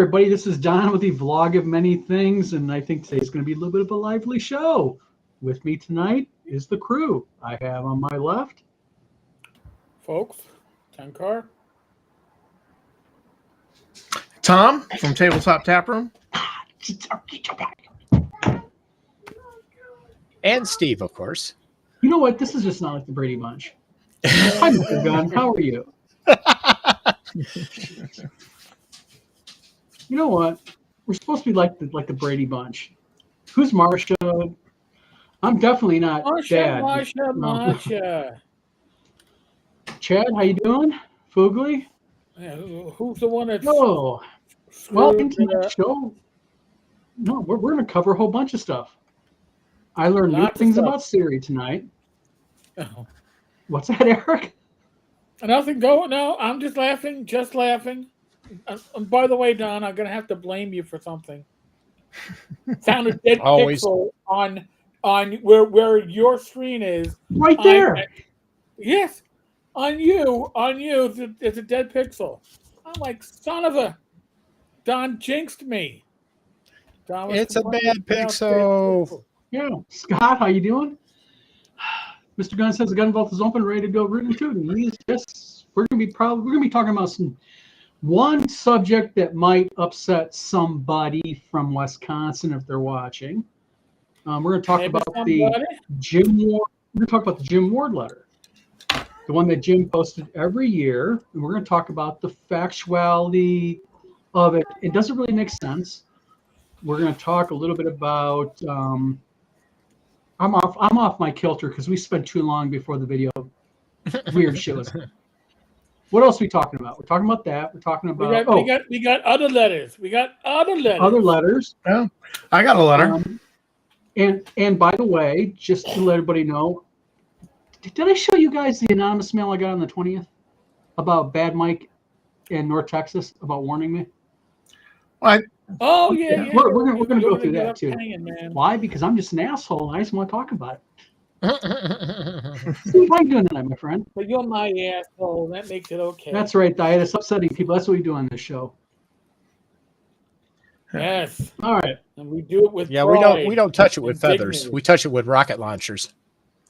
everybody. This is Don with the Vlog of Many Things, and I think today's going to be a little bit of a lively show. With me tonight is the crew. I have on my left, folks, Tenkar, Tom from Tabletop Taproom, and Steve, of course. You know what? This is just not like the Brady Bunch. Hi, Mr. Gunn. How are you? You know what? We're supposed to be like the Brady Bunch. Who's Marsha? I'm definitely not Dad. Marsha. Chad, how you doing? Fugly? Yeah, who's the one that's... Oh, well, into the show. No, we're going to cover a whole bunch of stuff. I learned new things about Siri tonight. Oh. What's that, Eric? Nothing. No, I'm just laughing. And by the way, Don, I'm gonna have to blame you for something. Sounded dead pixel on where your screen is. Right there. Yes, on you. It's a dead pixel. I'm like, son of a. Don jinxed me. Don it's a bad pixel. Yeah, Scott, how you doing? Mr. Gunn says the gun vault is open, ready to go, rootin' tootin'. Yes, we're gonna be talking about one subject that might upset somebody from Wisconsin if they're watching. We're going to talk about the Jim Ward. We're going to talk about the Jim Ward letter, the one that Jim posted every year, and we're going to talk about the factuality of it. It doesn't really make sense. We're going to talk a little bit about. I'm off my kilter because we spent too long before the video. Weird shit was. What else are we talking about? We're talking about that. We're talking about we got other letters. Other letters. Yeah, I got a letter. And by the way, just to let everybody know, did I show you guys the anonymous mail I got on the 20th about Bad Mike in North Texas about warning me? What? Oh yeah. We're gonna go through that too. Man. Why? Because I'm just an asshole and I just want to talk about it. Steve, how you doing tonight, my friend? But you're my asshole. That makes it okay. That's right, Diet. It's upsetting people. That's what we do on this show. Yes. All right. And we do it with pride. We don't touch it with feathers. We touch it with rocket launchers.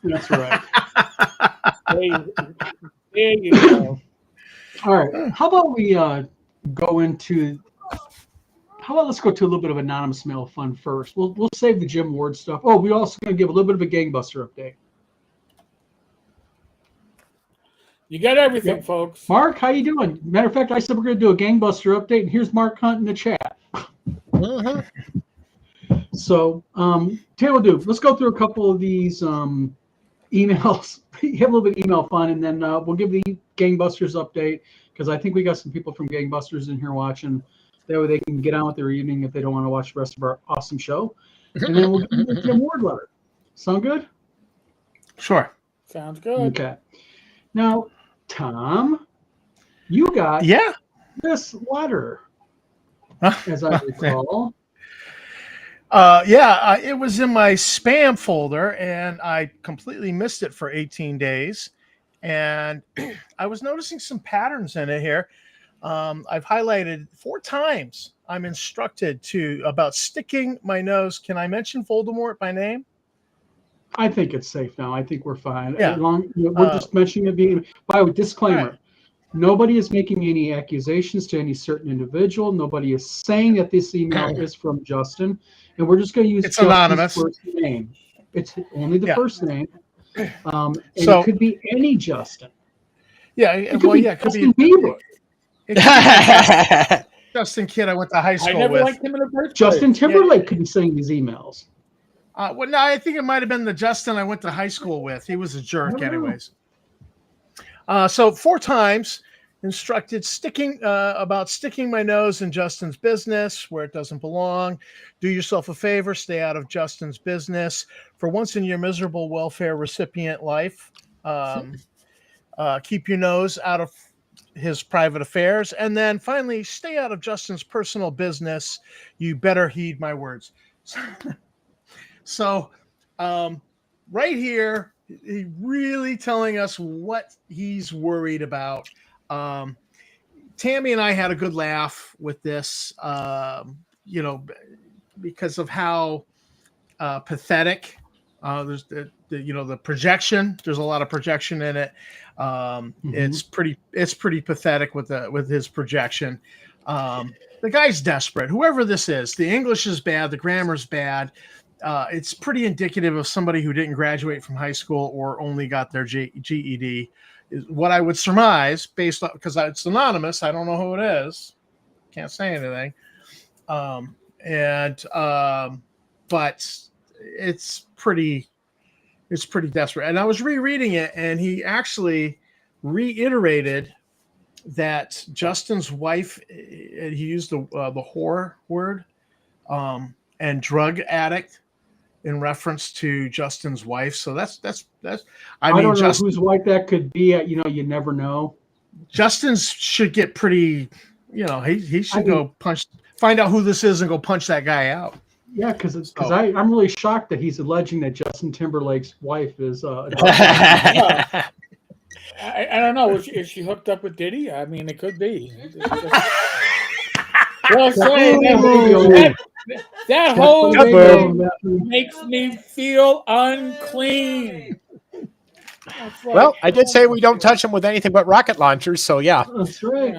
That's right. There you go. All right. How about we go into? How about let's go to a little bit of anonymous mail fun first. We'll save the Jim Ward stuff. Oh, we're also going to give a little bit of a gangbuster update. You got everything, folks. Mark, how you doing? Matter of fact, I said we're going to do a gangbuster update, and here's Mark Hunt in the chat. So, we'll do. Let's go through a couple of these emails. Have a little bit of email fun, and then we'll give the gangbusters update because I think we got some people from gangbusters in here watching. That way they can get on with their evening if they don't want to watch the rest of our awesome show. And then we'll give the Jim Ward letter. Sound good? Sure. Sounds good. Okay. Now, Tom, you got this letter, as I recall. It was in my spam folder, and I completely missed it for 18 days. And I was noticing some patterns in it here. I've highlighted 4 times. I'm instructed about sticking my nose. Can I mention Voldemort by name? I think it's safe now. I think we're fine. Yeah. We're just mentioning it being. By the way, disclaimer: nobody is making any accusations to any certain individual. Nobody is saying that this email is from Justin, and we're just going to use Justin's anonymous. First name. It's only the first name, and it could be any Justin. Yeah, it could Justin Bieber. Justin Kidd I went to high school with. I never liked him in the first place. Justin Timberlake could be sending these emails. No, I think it might have been the Justin I went to high school with. He was a jerk anyways. So 4 times instructed about sticking my nose in Justin's business where it doesn't belong. Do yourself a favor, stay out of Justin's business. For once in your miserable welfare recipient life, keep your nose out of his private affairs. And then finally, stay out of Justin's personal business. You better heed my words. So right here, he really telling us what he's worried about. Tammy and I had a good laugh with this, because of how pathetic. There's the projection. There's a lot of projection in it. It's pretty pathetic with his projection. The guy's desperate. Whoever this is, the English is bad. The grammar's bad. It's pretty indicative of somebody who didn't graduate from high school or only got their GED. Is what I would surmise based on, because it's anonymous. I don't know who it is. Can't say anything. But it's pretty desperate. And I was rereading it, and he actually reiterated that Justin's wife, he used the whore word, and drug addict in reference to Justin's wife. So that's I mean, don't know whose wife that could be. You never know. Justin's should get pretty, he should go find out who this is and go punch that guy out. Yeah, because I'm really shocked that he's alleging that Justin Timberlake's wife is. I don't know. Is she hooked up with Diddy? I mean, it could be. Well, that whole thing makes me feel unclean. Well, I did say we don't touch them with anything but rocket launchers, so yeah. That's right.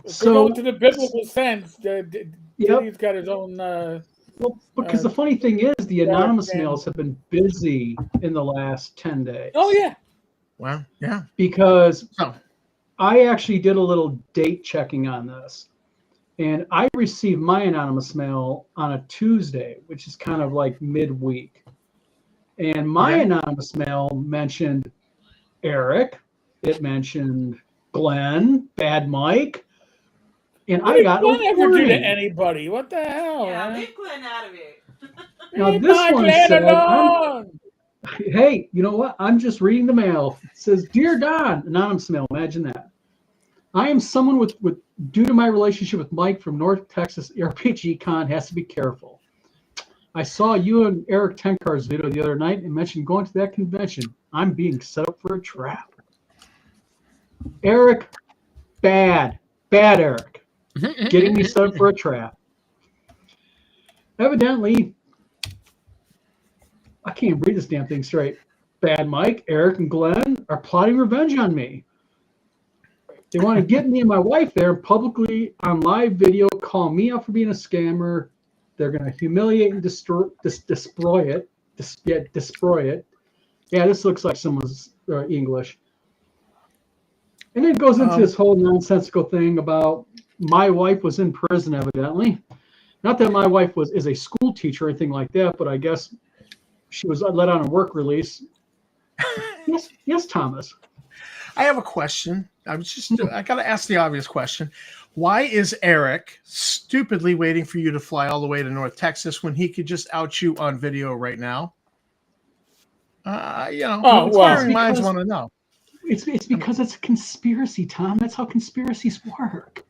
So to the biblical sense, Diddy's got his own. Well, because the funny thing is, the anonymous mails have been busy in the last 10 days. Oh yeah. Well, yeah. Because I actually did a little date checking on this. And I received my anonymous mail on a Tuesday, which is kind of like midweek. And my anonymous mail mentioned Eric. It mentioned Glenn, Bad Mike. And I got Glenn ever do to anybody? What the hell? Yeah, leave Glenn out of it. Now this one said, hey, you know what? I'm just reading the mail. It says, Dear Don, anonymous mail. Imagine that. I am someone with due to my relationship with Mike from North Texas RPG Con, has to be careful. I saw you and Eric Tenkar's video the other night and mentioned going to that convention. I'm being set up for a trap. Eric, bad Eric, getting me set up for a trap. Evidently, I can't read this damn thing straight. Bad Mike, Eric, and Glenn are plotting revenge on me. They want to get me and my wife there publicly on live video, call me out for being a scammer. They're going to humiliate and destroy it. Yeah, this looks like someone's English. And it goes into this whole nonsensical thing about my wife was in prison, evidently. Not that my wife is a school teacher or anything like that, but I guess she was let on a work release. Yes, Thomas. I have a question. I got to ask the obvious question. Why is Eric stupidly waiting for you to fly all the way to North Texas when he could just out you on video right now? Inquiring minds want to know. It's because it's a conspiracy, Tom. That's how conspiracies work.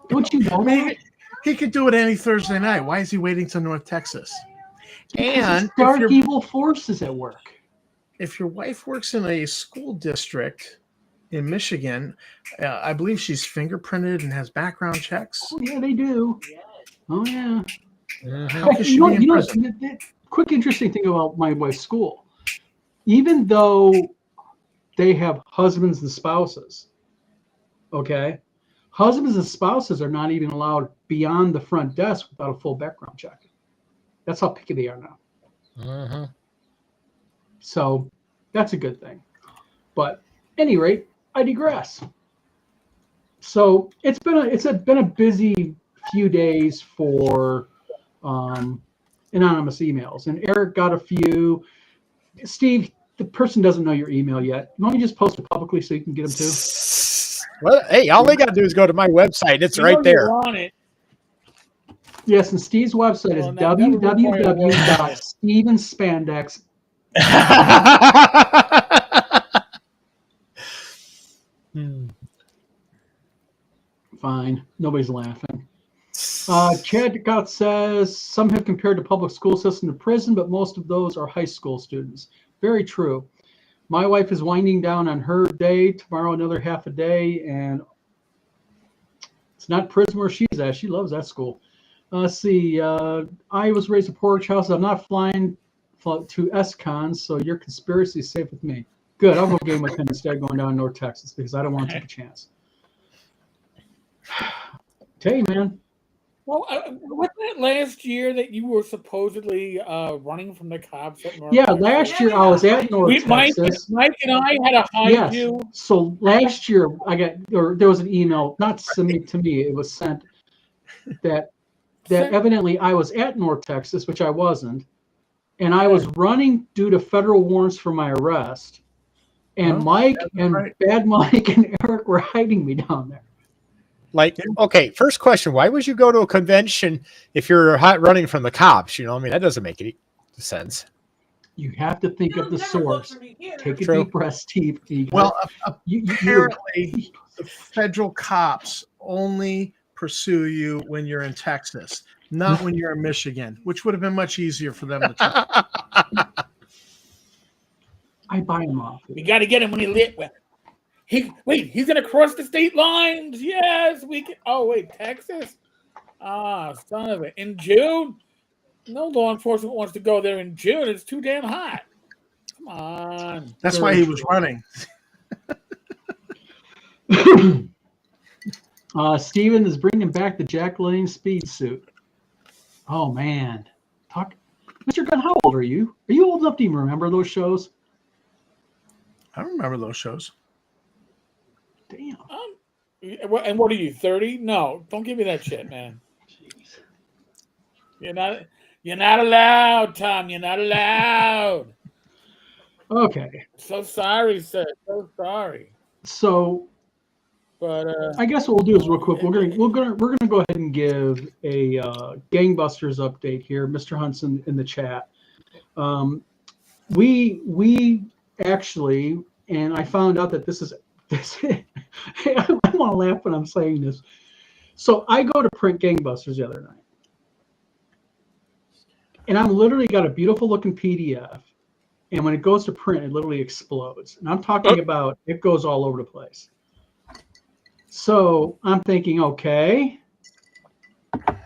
Don't you know that? He could do it any Thursday night. Why is he waiting till North Texas? And dark evil forces at work. If your wife works in a school district in Michigan, I believe she's fingerprinted and has background checks. Oh, yeah, they do. Oh, yeah. How could she be in prison? The quick interesting thing about my wife's school, even though they have husbands and spouses, okay, husbands and spouses are not even allowed beyond the front desk without a full background check. That's how picky they are now. So that's a good thing. But at any rate, I digress. So it's been a busy few days for anonymous emails, and Eric got a few. Steve, the person doesn't know your email yet. Why don't you just post it publicly so you can get them too? Well, hey, all they got to do is go to my website. It's right there. Yes, and Steve's website is www.stevenspandex. Fine. Nobody's laughing. Chad Gott says, some have compared the public school system to prison, but most of those are high school students. Very true. my wife is winding down on her day. Tomorrow, another half a day, and it's not prison where she's at. She loves that school. Let's see. I was raised a porch house. I'm not flying to SCON, so your conspiracy is safe with me. Good. I'll go game with him instead of going down to North Texas because I don't want to take a chance. Tell you, man. Well, wasn't it last year that you were supposedly running from the cops at North? Yeah, last year I was at North Texas. Mike and I had to hide you. So last year there was an email, not sent to me, it was sent that evidently I was at North Texas, which I wasn't, and I was running due to federal warrants for my arrest. And Bad Mike and Eric were hiding me down there. Like, okay, first question, why would you go to a convention if you're running from the cops? You know, I mean, that doesn't make any sense. You have to think of the source. Take a deep breath, Steve. Well, apparently the federal cops only pursue you when you're in Texas, not when you're in Michigan, which would have been much easier for them to check. I buy him off. We got to get him when he lit. He's gonna cross the state lines. Yes, we can. Oh wait, Texas. Son of it. In June, no law enforcement wants to go there in June. It's too damn hot. Come on. That's why he was running. Steven is bringing back the Jack LaLanne speed suit. Oh man, Mr. Gunn, how old are you? Are you old enough to even remember those shows? I remember those shows. Damn. And what are you, 30? No, don't give me that shit, man. Jeez. You're not allowed, Tom. You're not allowed. Okay. So sorry, sir. So sorry. So, but I guess what we'll do is real quick. We're gonna go ahead and give a gangbusters update here. Mr. Hunt's in the chat. We actually, and I found out that this. I want to laugh when I'm saying this. So I go to print gangbusters the other night, and I'm literally got a beautiful looking PDF, and when it goes to print, it literally explodes. And I'm talking about it goes all over the place. So I'm thinking, okay,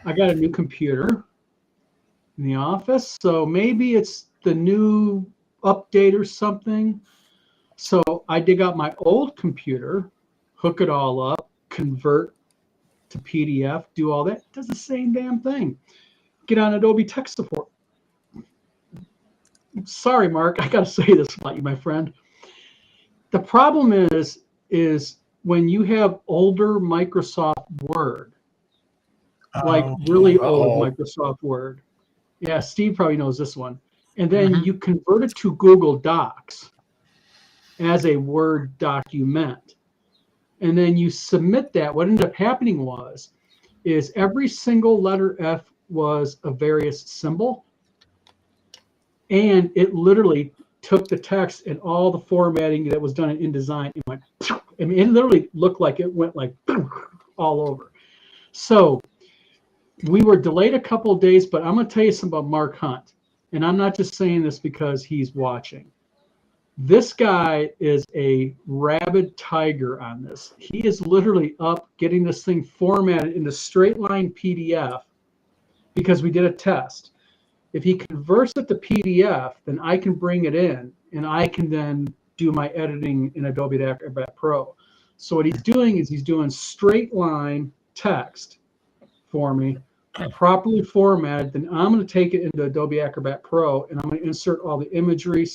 I got a new computer in the office, so maybe it's the new update or something. So I dig out my old computer, hook it all up, convert to PDF, do all that. It does the same damn thing. Get on Adobe Tech Support. Sorry, Mark, I got to say this about you, my friend. The problem is when you have older Microsoft Word, like really old Microsoft Word. Yeah, Steve probably knows this one. And then you convert it to Google Docs as a Word document. And then you submit that. What ended up happening is every single letter F was a various symbol. And it literally took the text and all the formatting that was done in InDesign and went, I mean, it literally looked like it went like all over. So we were delayed a couple of days, but I'm going to tell you something about Mark Hunt. And I'm not just saying this because he's watching. This guy is a rabid tiger on this. He is literally up getting this thing formatted into straight line PDF because we did a test. If he converts it to PDF, then I can bring it in and I can then do my editing in Adobe Acrobat Pro. So what he's doing is he's doing straight line text for me, properly formatted. Then I'm going to take it into Adobe Acrobat Pro and I'm going to insert all the imagery,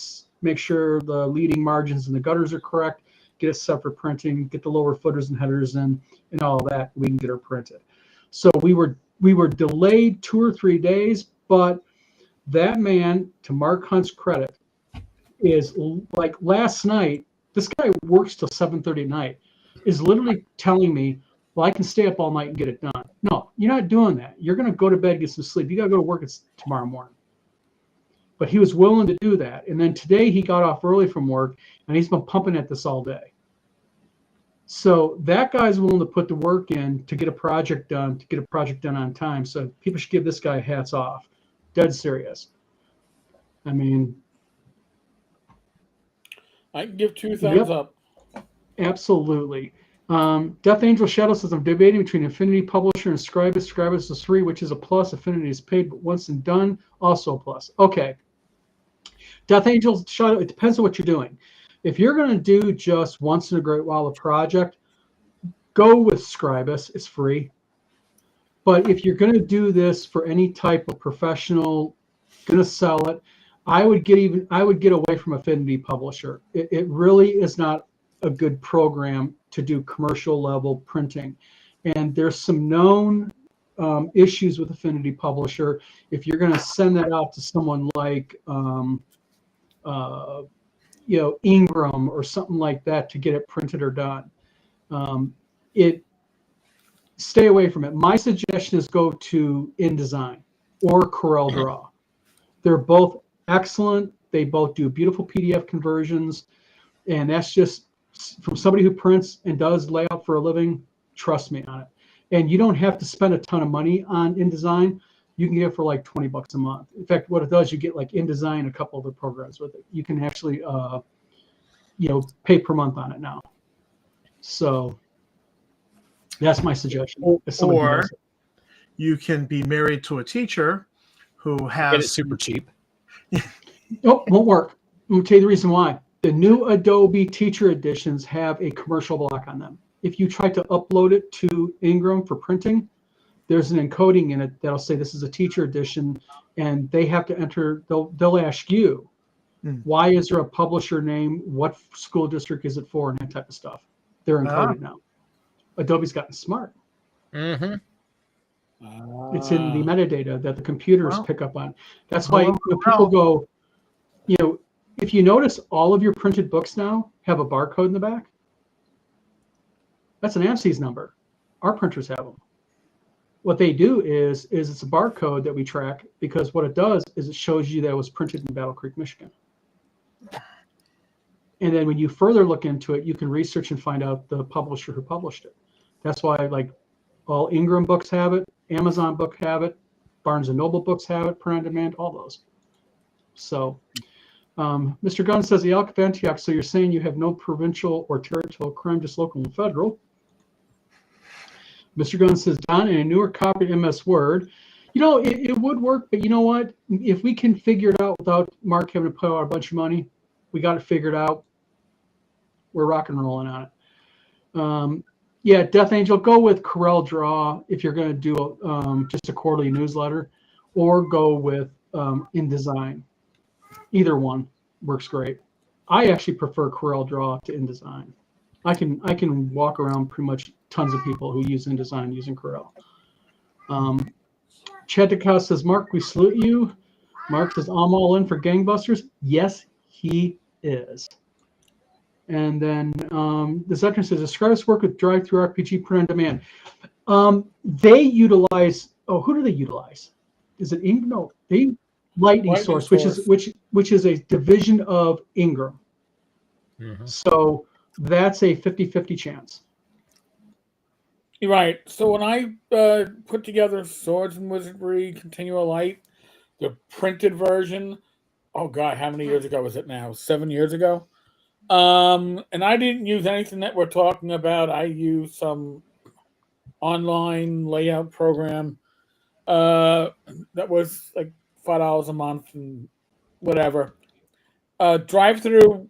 make sure the leading margins and the gutters are correct, get it set for printing, get the lower footers and headers in, and all that. We can get her printed. So we were delayed 2 or 3 days, but that man, to Mark Hunt's credit, is like last night. This guy works till 7:30 at night. Is literally telling me, "Well, I can stay up all night and get it done." No, you're not doing that. You're going to go to bed, get some sleep. You got to go to work tomorrow morning. But he was willing to do that. And then today he got off early from work, and he's been pumping at this all day. So that guy's willing to put the work in to get a project done, on time. So people should give this guy hats off. Dead serious. I mean, I can give 2 thumbs up. Absolutely. Death Angel Shadow says, I'm debating between Affinity Publisher and Scribus. Scribus is free, which is a plus. Affinity is paid, but once and done, also a plus. Okay. Death Angel Shadow, it depends on what you're doing. If you're going to do just once in a great while a project, go with Scribus. It's free. But if you're going to do this for any type of professional, going to sell it, I would get away from Affinity Publisher. It really is not a good program to do commercial level printing, and there's some known issues with Affinity Publisher. If you're going to send that out to someone like Ingram or something like that to get it printed or done, stay away from it. My suggestion is go to InDesign or CorelDRAW. They're both excellent. They both do beautiful PDF conversions, and that's just from somebody who prints and does layout for a living. Trust me on it. And you don't have to spend a ton of money on InDesign. You can get it for like $20 a month. In fact, what it does, you get like InDesign and a couple other programs with it. You can actually, pay per month on it now. So that's my suggestion. Or you can be married to a teacher who has Get it super cheap. Nope, won't work. I'm going to tell you the reason why. The new Adobe Teacher Editions have a commercial block on them. If you try to upload it to Ingram for printing, there's an encoding in it that'll say this is a teacher edition, and they have to enter, they'll ask you, why is there a publisher name? What school district is it for? And that type of stuff. They're encoded now. Adobe's gotten smart. Mm-hmm. It's in the metadata that the computers pick up on. That's why when people go, if you notice, all of your printed books now have a barcode in the back. That's an ANSIS number. Our printers have them. What they do is it's a barcode that we track, because what it does is it shows you that it was printed in Battle Creek, Michigan. And then when you further look into it, you can research and find out the publisher who published it. That's why all Ingram books have it, Amazon book have it, Barnes and Noble books have it, print on demand, all those. So Mr. Gunn says, the Elk of Antioch, so you're saying you have no provincial or territorial crime, just local and federal. Mr. Gunn says, Don, in a newer copy of MS Word, it would work, but you know what? If we can figure it out without Mark having to put out a bunch of money, we got it figured out. We're rock and rolling on it. Death Angel, go with CorelDRAW if you're going to do just a quarterly newsletter, or go with InDesign. Either one works great. I actually prefer CorelDRAW to InDesign. I can walk around pretty much tons of people who use InDesign using Corel. Chad DeCoste says, Mark, we salute you. Mark says, I'm all in for gangbusters. Yes, he is. And then the veteran says, describe us work with drive-through RPG print on demand. They utilize, who do they utilize? Is it Ingram? No, they Lightning Source, which is a division of Ingram. Mm-hmm. So that's a 50-50 chance. You're right. So when I put together Swords and Wizardry Continual Light, the printed version, oh God, how many years ago was it now? 7 years ago? And I didn't use anything that we're talking about. I used some online layout program that was like $5 a month and whatever. Drive-through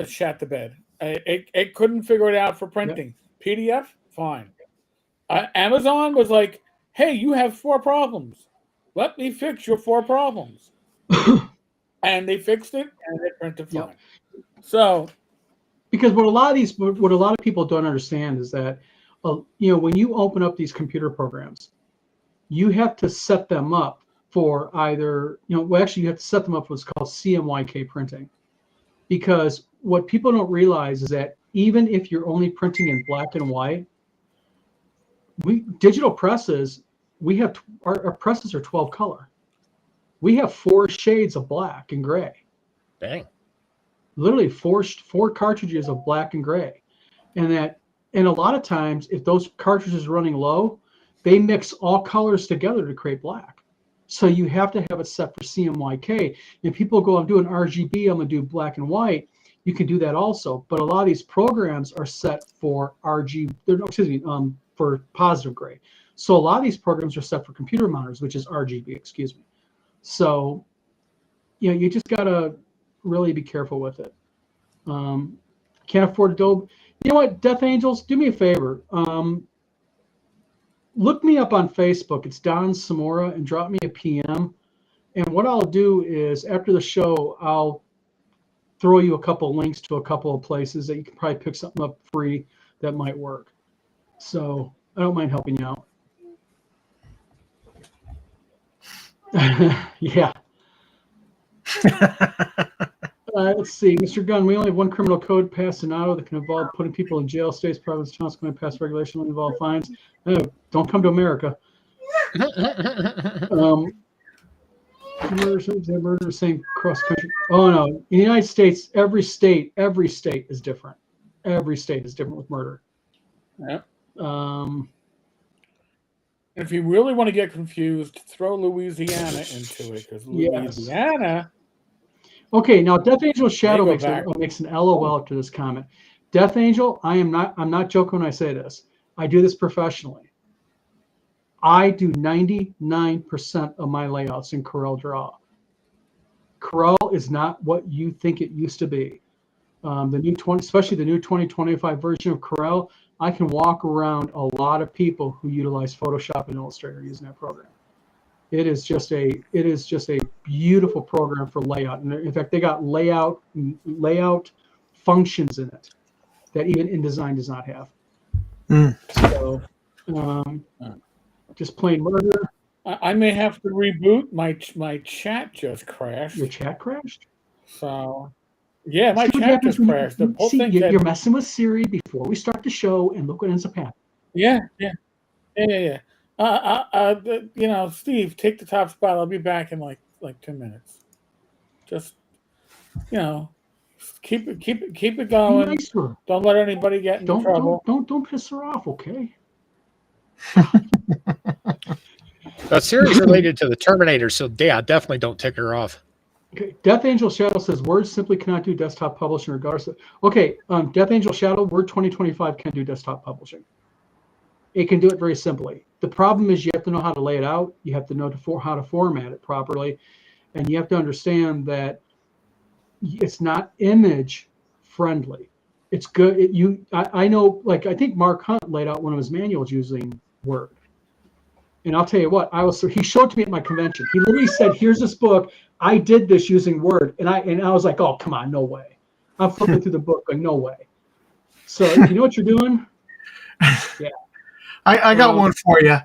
shat the bed. It couldn't figure it out for printing. Yep. PDF, fine. Amazon was like, hey, you have 4 problems. Let me fix your 4 problems. And they fixed it, and it printed fine. Yep. So, because what a lot of people don't understand is that, when you open up these computer programs, you have to set them up for either, you have to set them up for what's called CMYK printing. Because what people don't realize is that even if you're only printing in black and white, digital presses, we have our presses are 12 color. We have 4 shades of black and gray. Dang. Literally four cartridges of black and gray. And a lot of times, if those cartridges are running low, they mix all colors together to create black. So you have to have it set for CMYK. And people go, I'm doing RGB, I'm going to do black and white. you can do that also. But a lot of these programs are set for for positive gray. So a lot of these programs are set for computer monitors, which is RGB, excuse me. So, you just gotta really be careful with it. Can't afford Adobe. You know what, Death Angels, do me a favor. Look me up on Facebook. It's Don Samora, and drop me a PM. And what I'll do is after the show, I'll throw you a couple links to a couple of places that you can probably pick something up free that might work. So I don't mind helping you out. Yeah. Let's see, Mr. Gunn. We only have one criminal code passed in Ottawa that can involve putting people in jail. States, provinces, towns can pass regulation that involve fines. Don't come to America. Murder, same cross country. Oh no, in the United States, every state is different. Every state is different with murder. Yeah. If you really want to get confused, throw Louisiana into it, because Louisiana. Okay, now Death Angel Shadow makes an LOL to this comment. Death Angel, I'm not joking when I say this. I do this professionally. I do 99% of my layouts in Corel Draw. Corel is not what you think it used to be. Especially the new 2025 version of Corel, I can walk around a lot of people who utilize Photoshop and Illustrator using that program. It is just a beautiful program for layout. And in fact, they got layout functions in it that even InDesign does not have. So, just plain murder. I may have to reboot. My chat just crashed. Your chat crashed? So, yeah, my chat just crashed. The whole thing you're messing with Siri before we start the show, and look what ends up happening. Yeah. Steve, take the top spot. I'll be back in like 2 minutes. Just, keep it going. Be nice to her. Don't let anybody get into trouble. Don't piss her off, okay? That series related to the Terminator, so yeah, definitely don't tick her off. Okay, Death Angel Shadow says Word simply cannot do desktop publishing regardless of. Okay, Death Angel Shadow, Word 2025 can do desktop publishing. It can do it very simply. The problem is you have to know how to lay it out. You have to know how to format it properly, and you have to understand that it's not image friendly. It's good. I know. Like I think Mark Hunt laid out one of his manuals using Word. And I'll tell you what, he showed it to me at my convention. He literally said, "Here's this book. I did this using Word." And I was like, "Oh, come on, no way." I'm flipping through the book, like, no way. So if you know what you're doing, yeah. I got one for you.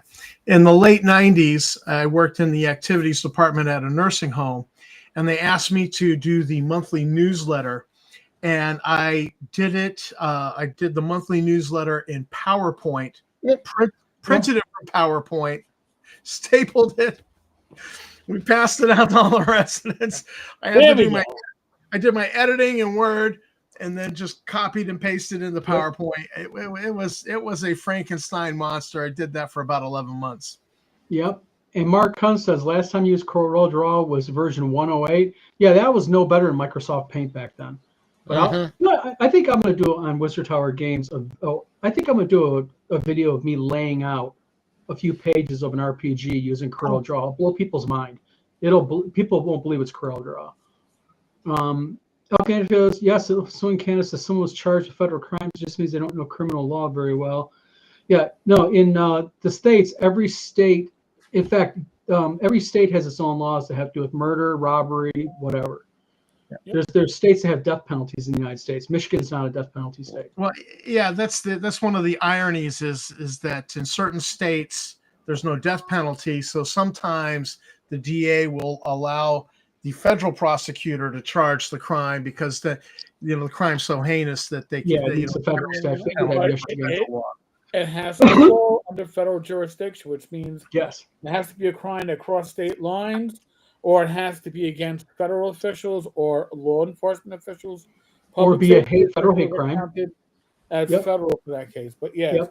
In the late 90s, I worked in the activities department at a nursing home, and they asked me to do the monthly newsletter. And I did it. I did the monthly newsletter in PowerPoint, printed it from PowerPoint, stapled it. We passed it out to all the residents. I did my editing in Word, and then just copied and pasted in the PowerPoint. It was a Frankenstein monster. I did that for about 11 months. Yep. And Mark Hunt says last time you used Corel Draw was version 108. Yeah, that was no better than Microsoft Paint back then. But I think I'm going to do it on Wizard Tower Games. I think I'm going to do a video of me laying out a few pages of an RPG using Corel Draw. It'll blow people's mind. People won't believe it's Corel Draw. Okay, it goes, yes, so in Canada, someone was charged with federal crimes. It just means they don't know criminal law very well. Yeah, no, in the states, every state, in fact, every state has its own laws that have to do with murder, robbery, whatever. Yep. There's states that have death penalties in the United States. Michigan's not a death penalty state. Well, yeah, that's one of the ironies is that in certain states there's no death penalty, so sometimes the DA will allow the federal prosecutor to charge the crime because the crime's so heinous that they can. It's a federal statute. It has to fall under federal jurisdiction, which means yes, it has to be a crime that crossed state lines, or it has to be against federal officials or law enforcement officials, or be a federal hate crime as federal for that case. But yeah,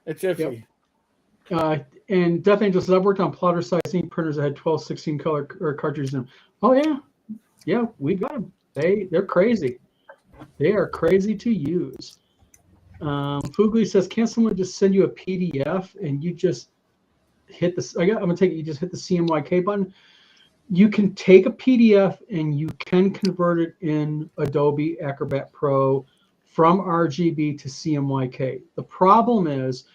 it's iffy. And Death Angel says, I've worked on plotter size ink printers that had 12, 16 color cartridges in them. Oh, yeah. Yeah, we got them. They're crazy. They are crazy to use. Fugly says, can't someone just send you a PDF and you just hit this? I'm gonna take it. You just hit the CMYK button. You can take a PDF and you can convert it in Adobe Acrobat Pro from RGB to CMYK. The problem is,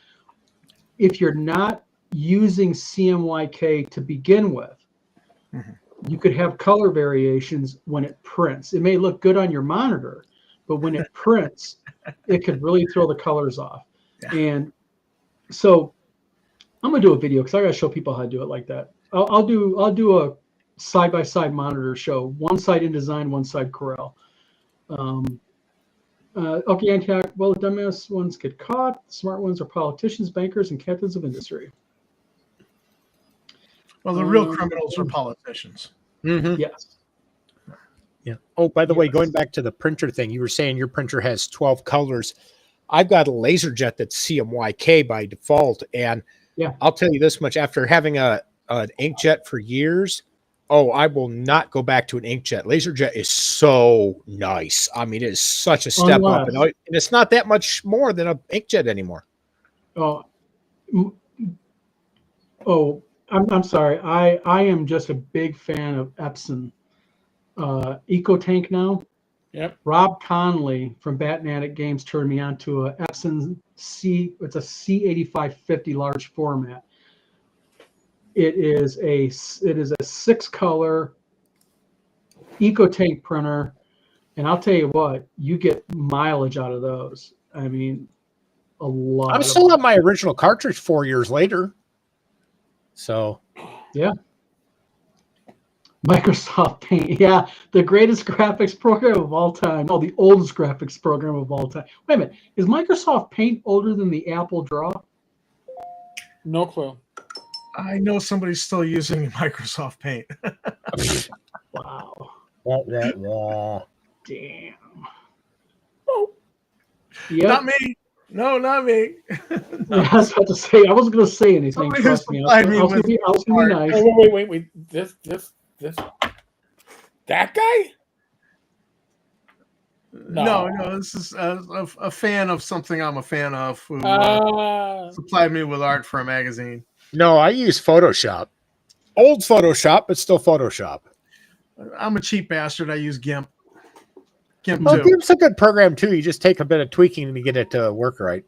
if you're not using CMYK to begin with, you could have color variations when it prints. It may look good on your monitor, but when it prints, it could really throw the colors off. Yeah. And so I'm gonna do a video because I gotta show people how to do it like that. I'll do a side-by-side monitor show. One side InDesign, one side Corel. Okay, Antioch, well, the dumbass ones get caught. The smart ones are politicians, bankers, and captains of industry. Well, the real criminals are politicians. Yes. Yeah. Oh, by the way, going back to the printer thing, you were saying your printer has 12 colors. I've got a LaserJet that's CMYK by default, and I'll tell you this much: after having an inkjet for years, I will not go back to an inkjet. LaserJet is so nice. I mean, it is such a step up, and it's not that much more than an inkjet anymore. I'm sorry. I am just a big fan of Epson EcoTank now. Yep. Rob Conley from Batnatic Games turned me on to a Epson it's a C8550 large format. It is a 6-color EcoTank printer, and I'll tell you what, you get mileage out of those. I mean, a lot. I'm still on my original cartridge 4 years later. So, yeah. Microsoft Paint, yeah, the greatest graphics program of all time. No, the oldest graphics program of all time. Wait a minute, is Microsoft Paint older than the Apple Draw? No clue. I know somebody's still using Microsoft Paint. Wow. Damn. Oh. Yep. Not me. No, not me. No. I was about to say, I wasn't going to say anything. Trust me. I was going to be nice. Wait. This. That guy? No. This is a fan of something I'm a fan of who supplied me with art for a magazine. No, I use Photoshop. Old Photoshop, but still Photoshop. I'm a cheap bastard. I use GIMP. GIMP's a good program too. You just take a bit of tweaking to get it to work right.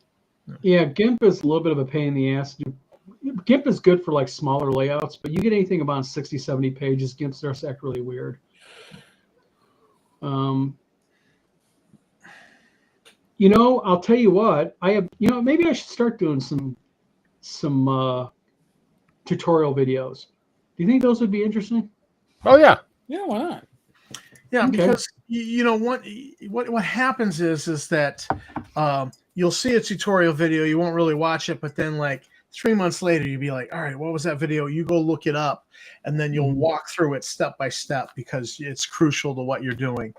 Yeah, GIMP is a little bit of a pain in the ass. GIMP is good for like smaller layouts, but you get anything about 60, 70 pages, GIMP starts to act really weird. I'll tell you what, maybe I should start doing some tutorial videos. Do you think those would be interesting? Oh yeah. Yeah, why not? Yeah, okay. Because what happens is that you'll see a tutorial video, you won't really watch it, but then like 3 months later you'll be like, all right, what was that video? You go look it up, and then you'll walk through it step by step because it's crucial to what you're doing.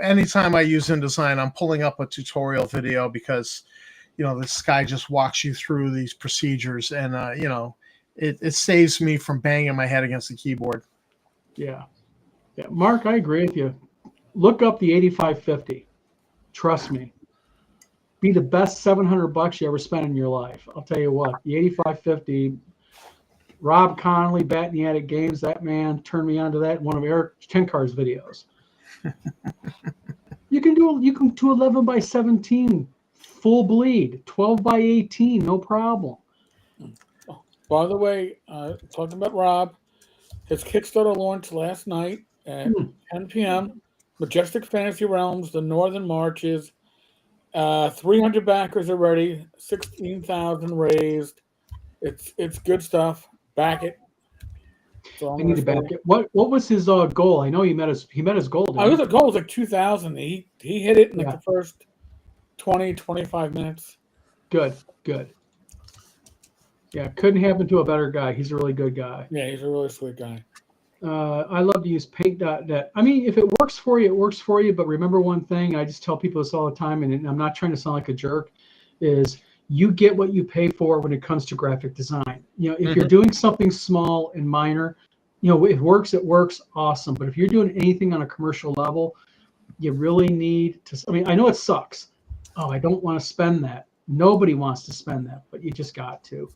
Anytime I use InDesign, I'm pulling up a tutorial video because this guy just walks you through these procedures, and it saves me from banging my head against the keyboard. Yeah, Mark, I agree with you. Look up the 8550. Trust me, be the best $700 you ever spent in your life. I'll tell you what, the 8550. Rob Conley, Batnatic Games, that man turned me on to that in one of Eric Tenkar's videos. You can do 11 by 17 full bleed, 12 by 18, no problem. By the way, talking about Rob, his Kickstarter launched last night at 10 p.m. Majestic Fantasy Realms, the Northern Marches. 300 backers already, 16,000 raised. It's good stuff. Back it. I need to back it. What was his goal? I know he met his goal. His goal was like 2,000. He hit it in like the first 20, 25 minutes. Good. Yeah, couldn't happen to a better guy. He's a really good guy. Yeah, he's a really sweet guy. I love to use paint.net. I mean, if it works for you, it works for you. But remember one thing, I just tell people this all the time, and I'm not trying to sound like a jerk, is you get what you pay for when it comes to graphic design. If you're doing something small and minor, you know, it works, awesome. But if you're doing anything on a commercial level, you really need to, I mean, I know it sucks. Oh, I don't want to spend that. Nobody wants to spend that, but you just got to.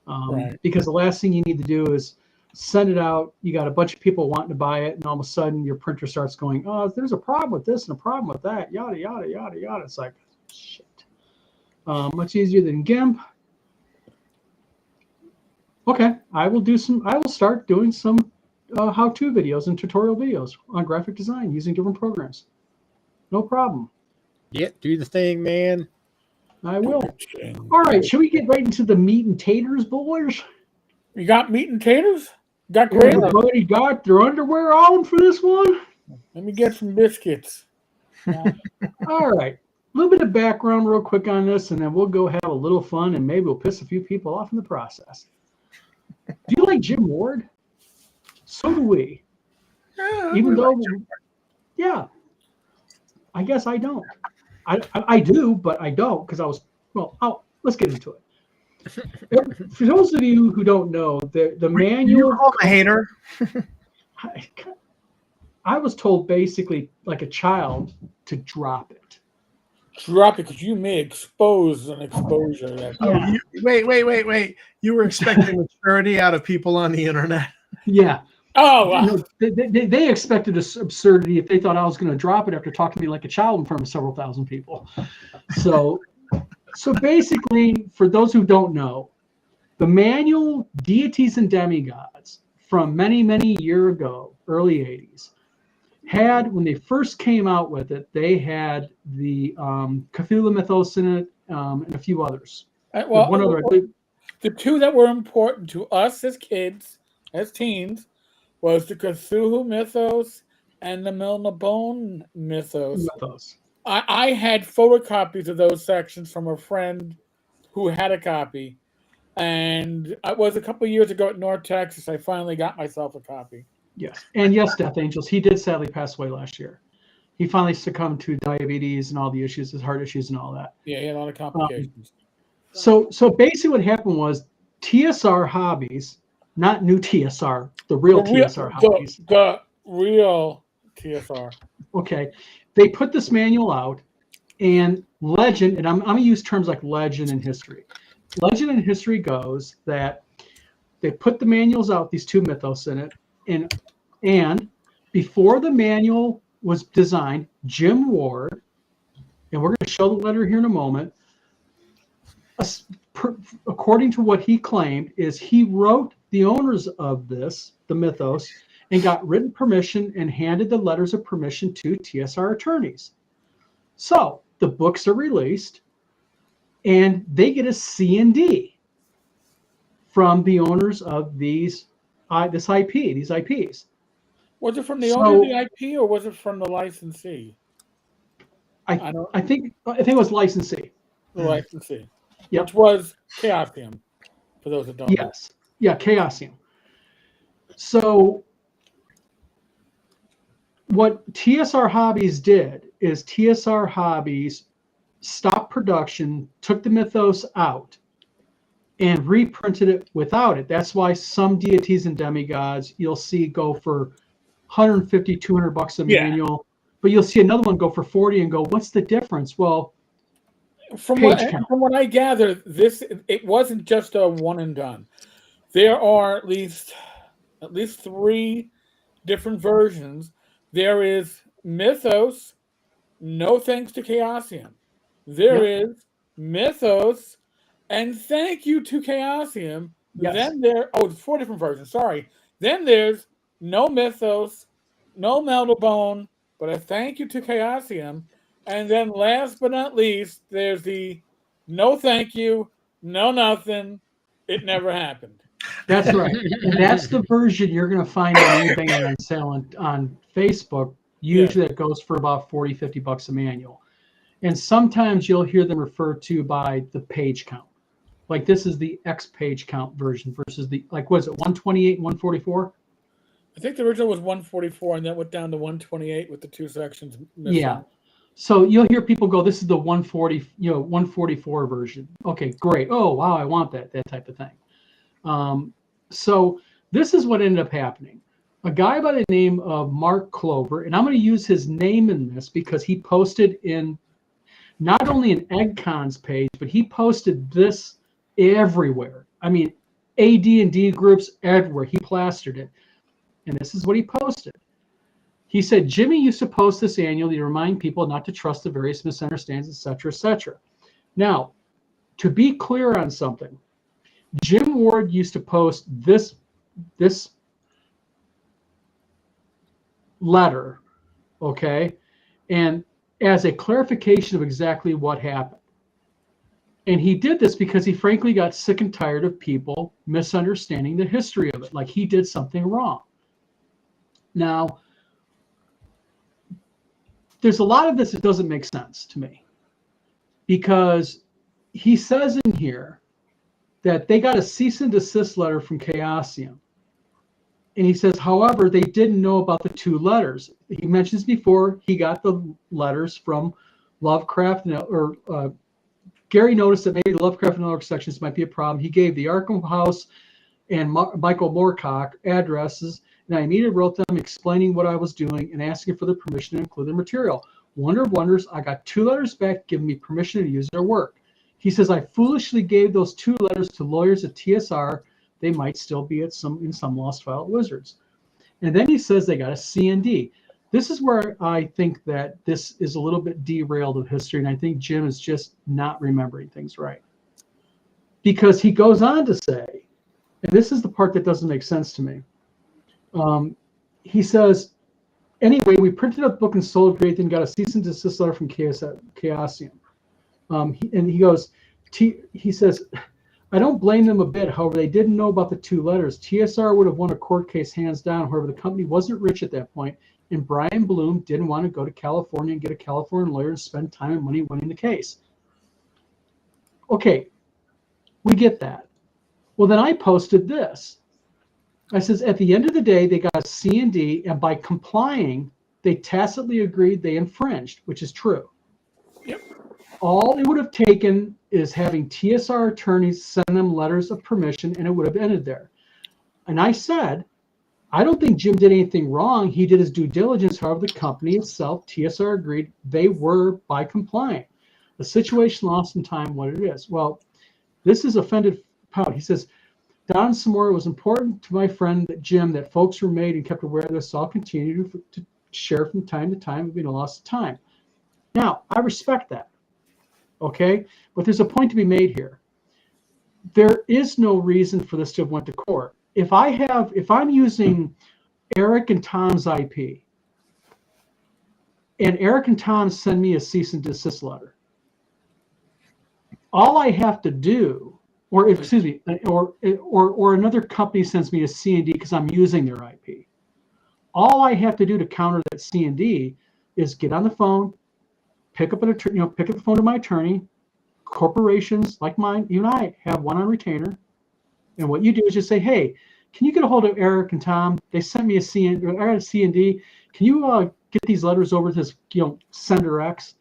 Right. Because the last thing you need to do is send it out. You got a bunch of people wanting to buy it, and all of a sudden your printer starts going, oh, there's a problem with this and a problem with that, yada, yada, yada, yada. It's like, shit. Much easier than GIMP. Okay, I will start doing some how-to videos and tutorial videos on graphic design using different programs. No problem. Yeah, do the thing, man. I will. All right, should we get right into the meat and taters, boys? You got meat and taters? Got great. Everybody got their underwear on for this one? Let me get some biscuits. All right. A little bit of background real quick on this, and then we'll go have a little fun, and maybe we'll piss a few people off in the process. Do you like Jim Ward? So do we. Even though, yeah, I guess I don't. I do, but I don't because I was, let's get into it. For those of you who don't know, the manual. You call a hater? I was told basically like a child to drop it. Drop it because you may expose an exposure. Oh, wait. You were expecting maturity out of people on the internet? Yeah. Oh, wow. You know, they expected this absurdity if they thought I was going to drop it after talking to me like a child in front of several thousand people. So basically, for those who don't know, the manual Deities and Demigods from many, many years ago, early 80s, had, when they first came out with it, they had the Cthulhu mythos in it and a few others. Well, one other, the two that were important to us as kids, as teens, was the Cthulhu mythos and the Milner Bone mythos. I had photocopies of those sections from a friend who had a copy. And it was a couple of years ago at North Texas, I finally got myself a copy. Yes. And yes, Death Angels, he did sadly pass away last year. He finally succumbed to diabetes and all the issues, his heart issues and all that. Yeah, he had a lot of complications. So basically what happened was TSR Hobbies, not new TSR, the real TSR Hobbies. The real TSR. Okay. They put this manual out, and legend, and I'm going to use terms like legend and history. Legend and history goes that they put the manuals out, these two mythos in it, and before the manual was designed, Jim Ward, and we're going to show the letter here in a moment, according to what he claimed, is he wrote the owners of this, the mythos, and got written permission and handed the letters of permission to TSR attorneys. So the books are released, and they get a C&D from the owners of these IPs. Was it from the owner of the IP or was it from the licensee? I think it was licensee. The licensee. Yep. Which was Chaosium, for those that don't know. Yes. Yeah, Chaosium. So what TSR Hobbies did is TSR Hobbies stopped production, took the mythos out, and reprinted it without it. That's why some Deities and Demigods you'll see go for $150, $200 a manual, but you'll see another one go for $40 and go, what's the difference? Well, from what I gather, it wasn't just a one and done. There are at least 3 different versions. There is Mythos, no thanks to Chaosium. There is Mythos, and thank you to Chaosium. Yes. Then it's 4 different versions. Sorry. Then there's no Mythos, no Meltabone, but a thank you to Chaosium. And then last but not least, there's the no thank you, no nothing. It never happened. That's right. And that's the version you're going to find on eBay and on sale on Facebook. Usually it goes for about $40, $50 a manual. And sometimes you'll hear them referred to by the page count. Like this is the X page count version versus the, like, was it 128 and 144? I think the original was 144 and that went down to 128 with the 2 sections missing. Yeah. So you'll hear people go, this is the 144 version. Okay, great. Oh, wow, I want that type of thing. So this is what ended up happening. A guy by the name of Mark Clover, and I'm going to use his name in this because he posted in not only an EggCons page, but he posted this everywhere. I mean, AD&D groups everywhere. He plastered it. And this is what he posted. He said, Jimmy used to post this annually to remind people not to trust the various misunderstandings, etc., etc. Now, to be clear on something, Jim Ward used to post this letter, okay, and as a clarification of exactly what happened. And he did this because he frankly got sick and tired of people misunderstanding the history of it, like he did something wrong. Now, there's a lot of this that doesn't make sense to me, because he says in here that they got a cease and desist letter from Chaosium. And he says, however, they didn't know about the 2 letters. He mentions before he got the letters from Lovecraft, or Gary noticed that maybe the Lovecraft and other sections might be a problem. He gave the Arkham House and Michael Moorcock addresses, and I immediately wrote them explaining what I was doing and asking for the permission to include their material. Wonder of wonders, I got 2 letters back giving me permission to use their work. He says, I foolishly gave those 2 letters to lawyers at TSR. They might still be in some lost file at Wizards. And then he says they got a C&D. This is where I think that this is a little bit derailed of history, and I think Jim is just not remembering things right. Because he goes on to say, and this is the part that doesn't make sense to me. He says, anyway, we printed up the book and sold it, and got a cease and desist letter from Chaosium. And he goes, he says, I don't blame them a bit. However, they didn't know about the 2 letters. TSR would have won a court case hands down. However, the company wasn't rich at that point, and Brian Bloom didn't want to go to California and get a California lawyer and spend time and money winning the case. Okay, we get that. Well, then I posted this. I says, at the end of the day, they got a C&D, and by complying, they tacitly agreed they infringed, which is true. Yep. All it would have taken is having TSR attorneys send them letters of permission, and it would have ended there. And I said, I don't think Jim did anything wrong. He did his due diligence. However, the company itself, TSR, agreed they were by complying. The situation lost in time what it is. Well, this is offended Pout. He says, Don Samora, was important to my friend Jim that folks were made and kept aware of this. So I'll continue to share from time to time. It being a loss of time. Now, I respect that. Okay, but there's a point to be made here. There is no reason for this to have went to court. If I'm using Eric and Tom's IP, and Eric and Tom send me a cease and desist letter, all I have to do, or another company sends me a C&D because I'm using their IP, all I have to do to counter that C&D is get on the phone, pick up the phone to my attorney. Corporations like mine, you and I have one on retainer, and what you do is just say, "Hey, can you get a hold of Eric and Tom? They sent me a C&D. I got a C&D. Can you get these letters over to this, sender X?"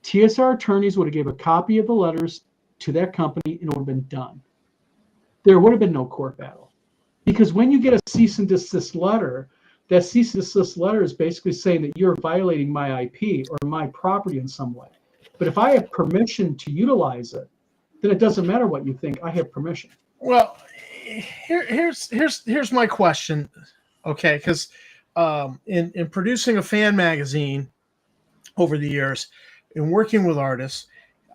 TSR attorneys would have gave a copy of the letters to that company, and it would have been done. There would have been no court battle, because when you get a cease and desist letter, that cease and desist letter is basically saying that you're violating my IP or my property in some way. But if I have permission to utilize it, then it doesn't matter what you think. I have permission. Well, here's my question. Okay, because in producing a fan magazine over the years and working with artists,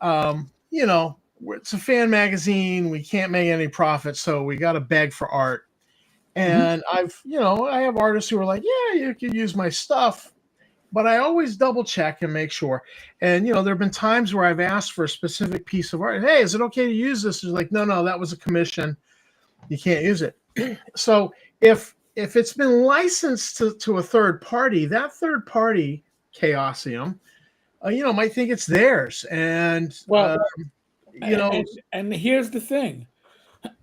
it's a fan magazine. We can't make any profit, so we got to beg for art. And I have artists who are like, yeah, you can use my stuff, but I always double check and make sure. And, there have been times where I've asked for a specific piece of art. Hey, is it okay to use this? It's like, no, that was a commission. You can't use it. So if it's been licensed to a third party, that third party, Chaosium, might think it's theirs. And, and here's the thing.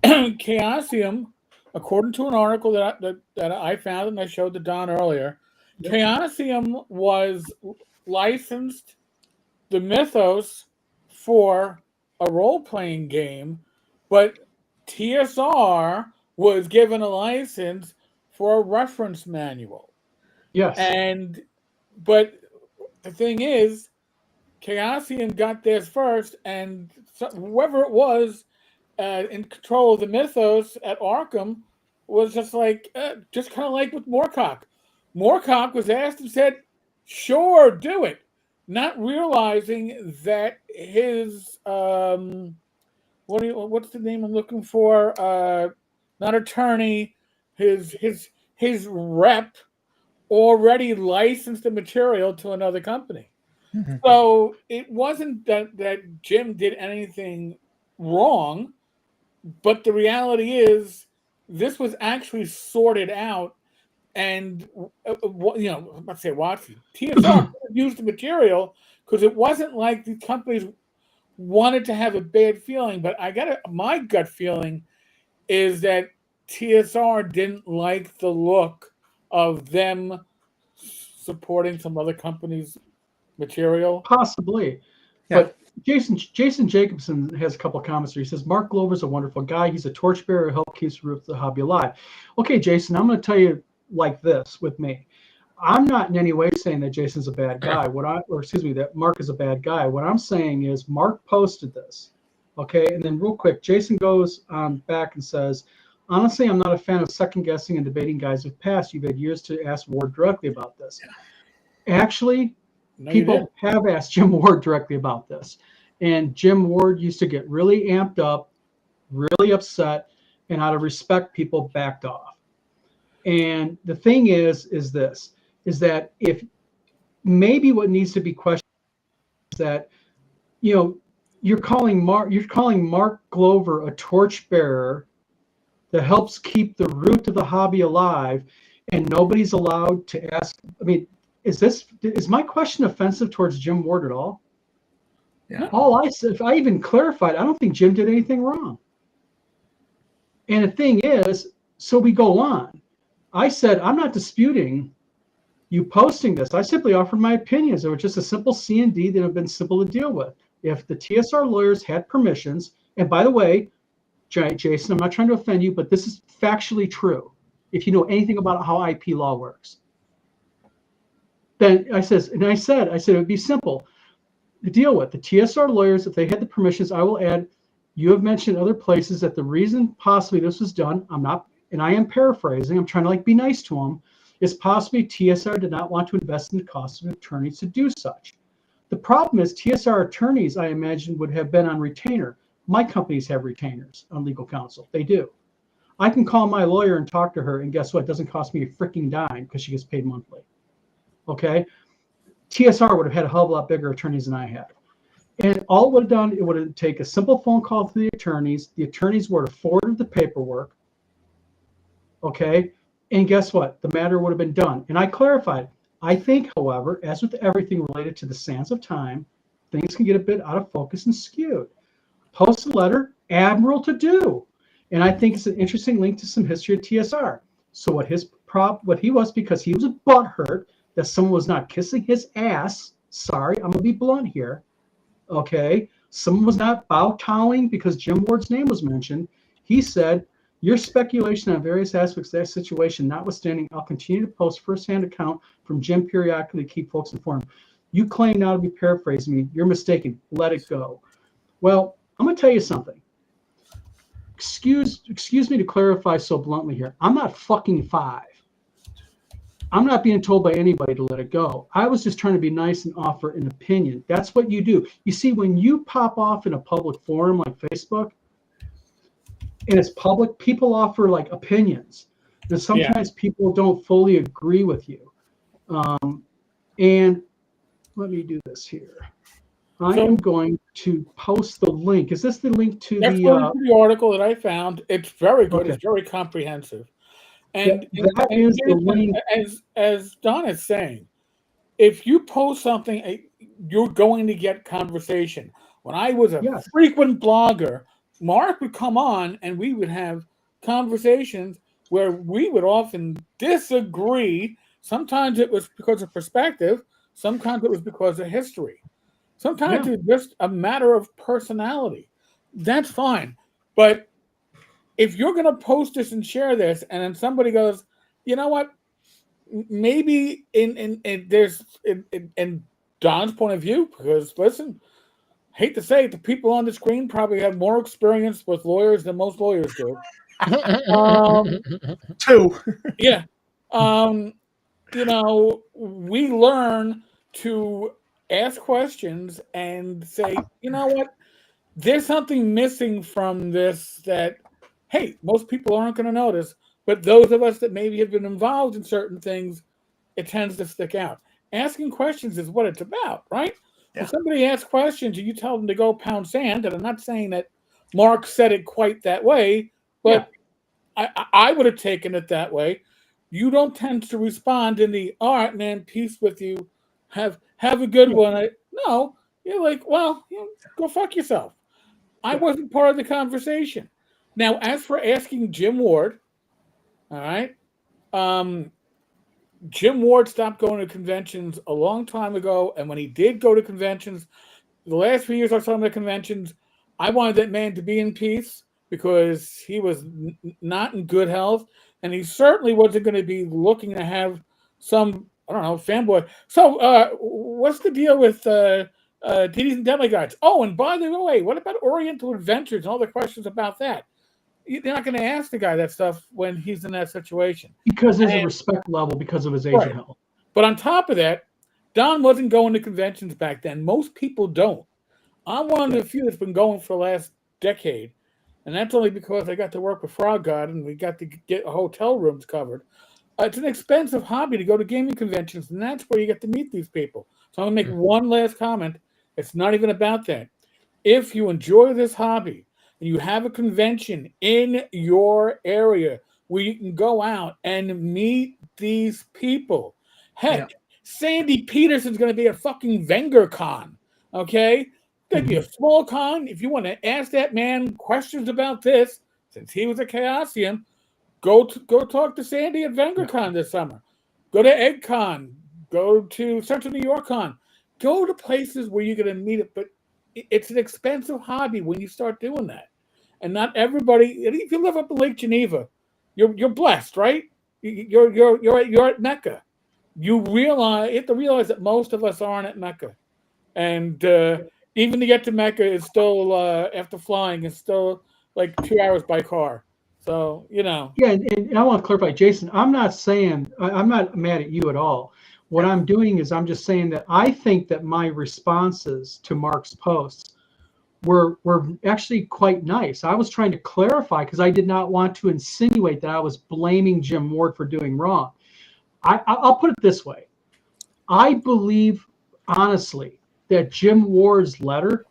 Chaosium, according to an article that I found and I showed to Don earlier, Chaosium was licensed the mythos for a role-playing game, but TSR was given a license for a reference manual. Yes. But the thing is, Chaosium got theirs first, and whoever it was in control of the mythos at Arkham was just kind of like with Moorcock. Moorcock was asked and said, "Sure, do it," not realizing that his what's the name I'm looking for? Not attorney, his rep already licensed the material to another company. Mm-hmm. So it wasn't that Jim did anything wrong, but the reality is this was actually sorted out, and let's say Watson, TSR used the material because it wasn't like the companies wanted to have a bad feeling. But my gut feeling is that TSR didn't like the look of them supporting some other company's material. Possibly. Yeah. But Jason Jacobson has a couple of comments here. He says, Mark Glover's a wonderful guy. He's a torchbearer who helps keep the hobby alive. Okay, Jason, I'm going to tell you like this with me. I'm not in any way saying that Jason's a bad guy. That Mark is a bad guy. What I'm saying is Mark posted this. Okay, and then real quick, Jason goes back and says, honestly, I'm not a fan of second guessing and debating guys who've passed. You've had years to ask Ward directly about this. Actually, people have asked Jim Ward directly about this. And Jim Ward used to get really amped up, really upset, and out of respect, people backed off. And the thing is that if maybe what needs to be questioned is that, you're calling Mark Glover a torchbearer that helps keep the root of the hobby alive, and nobody's allowed to ask. I mean, is my question offensive towards Jim Ward at all? Yeah. All I said, if I even clarified, I don't think Jim did anything wrong. And the thing is, so we go on. I said, I'm not disputing you posting this. I simply offered my opinions. It was just a simple C&D that have been simple to deal with. If the TSR lawyers had permissions, and by the way, Jason, I'm not trying to offend you, but this is factually true. If you know anything about how IP law works, then I said it would be simple to deal with. The TSR lawyers, if they had the permissions, I will add, you have mentioned other places that the reason possibly this was done, I am paraphrasing, I'm trying to be nice to them, is possibly TSR did not want to invest in the cost of attorneys to do such. The problem is TSR attorneys, I imagine, would have been on retainer. My companies have retainers on legal counsel. They do. I can call my lawyer and talk to her, and guess what? It doesn't cost me a freaking dime because she gets paid monthly. Okay? TSR would have had a hell of a lot bigger attorneys than I have. And all it would have done, it would have taken a simple phone call to the attorneys. The attorneys would have forwarded the paperwork. Okay? And guess what? The matter would have been done. And I clarified. I think, however, as with everything related to the sands of time, things can get a bit out of focus and skewed. Post a letter, admiral to do. And I think it's an interesting link to some history of TSR. So what he was, because he was a butthurt that someone was not kissing his ass. Sorry, I'm going to be blunt here. Okay? Someone was not bow-toweling because Jim Ward's name was mentioned. He said, your speculation on various aspects of that situation notwithstanding, I'll continue to post firsthand account from Jim periodically to keep folks informed. You claim now to be paraphrasing me. You're mistaken. Let it go. Well, I'm going to tell you something. Excuse me to clarify so bluntly here. I'm not fucking 5. I'm not being told by anybody to let it go. I was just trying to be nice and offer an opinion. That's what you do. You see, when you pop off in a public forum like Facebook, and it's public, people offer opinions. And sometimes people don't fully agree with you. And let me do this here. I am going to post the link. Is this the link to the article that I found? It's very good. Okay. It's very comprehensive. And that is the link. As Don is saying, if you post something, you're going to get conversation. When I was a frequent blogger, Mark would come on and we would have conversations where we would often disagree. Sometimes it was because of perspective. Sometimes it was because of history. Sometimes it's just a matter of personality. That's fine. But if you're going to post this and share this, and then somebody goes, you know what? Maybe in Don's point of view, because listen, hate to say it, the people on the screen probably have more experience with lawyers than most lawyers do. Two. Yeah. You know, we learn to ask questions and say, you know what? There's something missing from this that, hey, most people aren't going to notice, but those of us that maybe have been involved in certain things, it tends to stick out. Asking questions is what it's about, right? Yeah. When somebody asks questions and you tell them to go pound sand, and I'm not saying that Mark said it quite that way, but I would have taken it that way. You don't tend to respond in the, all right, man, peace with you. Have a good one. No, you're like, well, go fuck yourself. I wasn't part of the conversation. Now, as for asking Jim Ward, all right, Jim Ward stopped going to conventions a long time ago, and when he did go to conventions, the last few years I saw him at conventions, I wanted that man to be in peace because he was not in good health, and he certainly wasn't going to be looking to have some, I don't know, fanboy. So what's the deal with Deities and Demigods? Oh, and by the way, what about Oriental Adventures and all the questions about that? You're not going to ask the guy that stuff when he's in that situation. Because there's a respect level because of his age and health. But on top of that, Don wasn't going to conventions back then. Most people don't. I'm one of the few that's been going for the last decade. And that's only because I got to work with Frog God and we got to get hotel rooms covered. It's an expensive hobby to go to gaming conventions, and that's where you get to meet these people. So I'm going to make one last comment. It's not even about that. If you enjoy this hobby and you have a convention in your area where you can go out and meet these people. Heck, Sandy Peterson's going to be at fucking VengerCon, okay? Going to be a small con. If you want to ask that man questions about this, since he was a Chaosium, go talk to Sandy at VengerCon this summer. Go to EggCon. Go to Central New York Con. Go to places where you're going to meet it. But it's an expensive hobby when you start doing that. And not everybody. If you live up in Lake Geneva, you're blessed, right? You're at Mecca. You have to realize that most of us aren't at Mecca, and even to get to Mecca is still, after flying, is still like 2 hours by car. So, Yeah, and I want to clarify, Jason, I'm not saying, I'm not mad at you at all. What I'm doing is I'm just saying that I think that my responses to Mark's posts were actually quite nice. I was trying to clarify because I did not want to insinuate that I was blaming Jim Ward for doing wrong. I'll put it this way. I believe, honestly, that Jim Ward's letter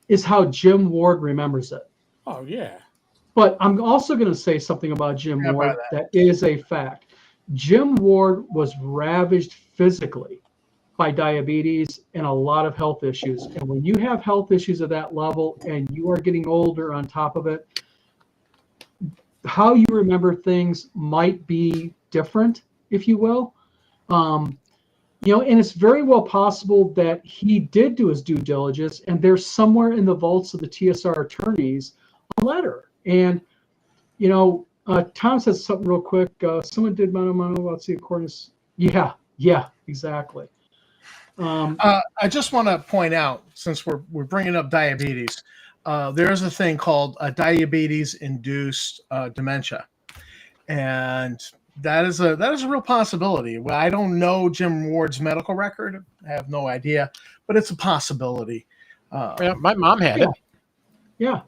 is how Jim Ward remembers it. Oh, yeah. But I'm also going to say something about Jim Ward that is a fact. Jim Ward was ravaged physically by diabetes and a lot of health issues. And when you have health issues at that level and you are getting older on top of it, how you remember things might be different, if you will. And it's very well possible that he did do his due diligence, and there's somewhere in the vaults of the TSR attorneys a letter. And, Tom says something real quick. Someone did mono about the accordance. Yeah, exactly. I just want to point out, since we're bringing up diabetes, there's a thing called diabetes-induced dementia, and that is a real possibility. Well, I don't know Jim Ward's medical record. I have no idea, but it's a possibility. My mom had it. Yeah.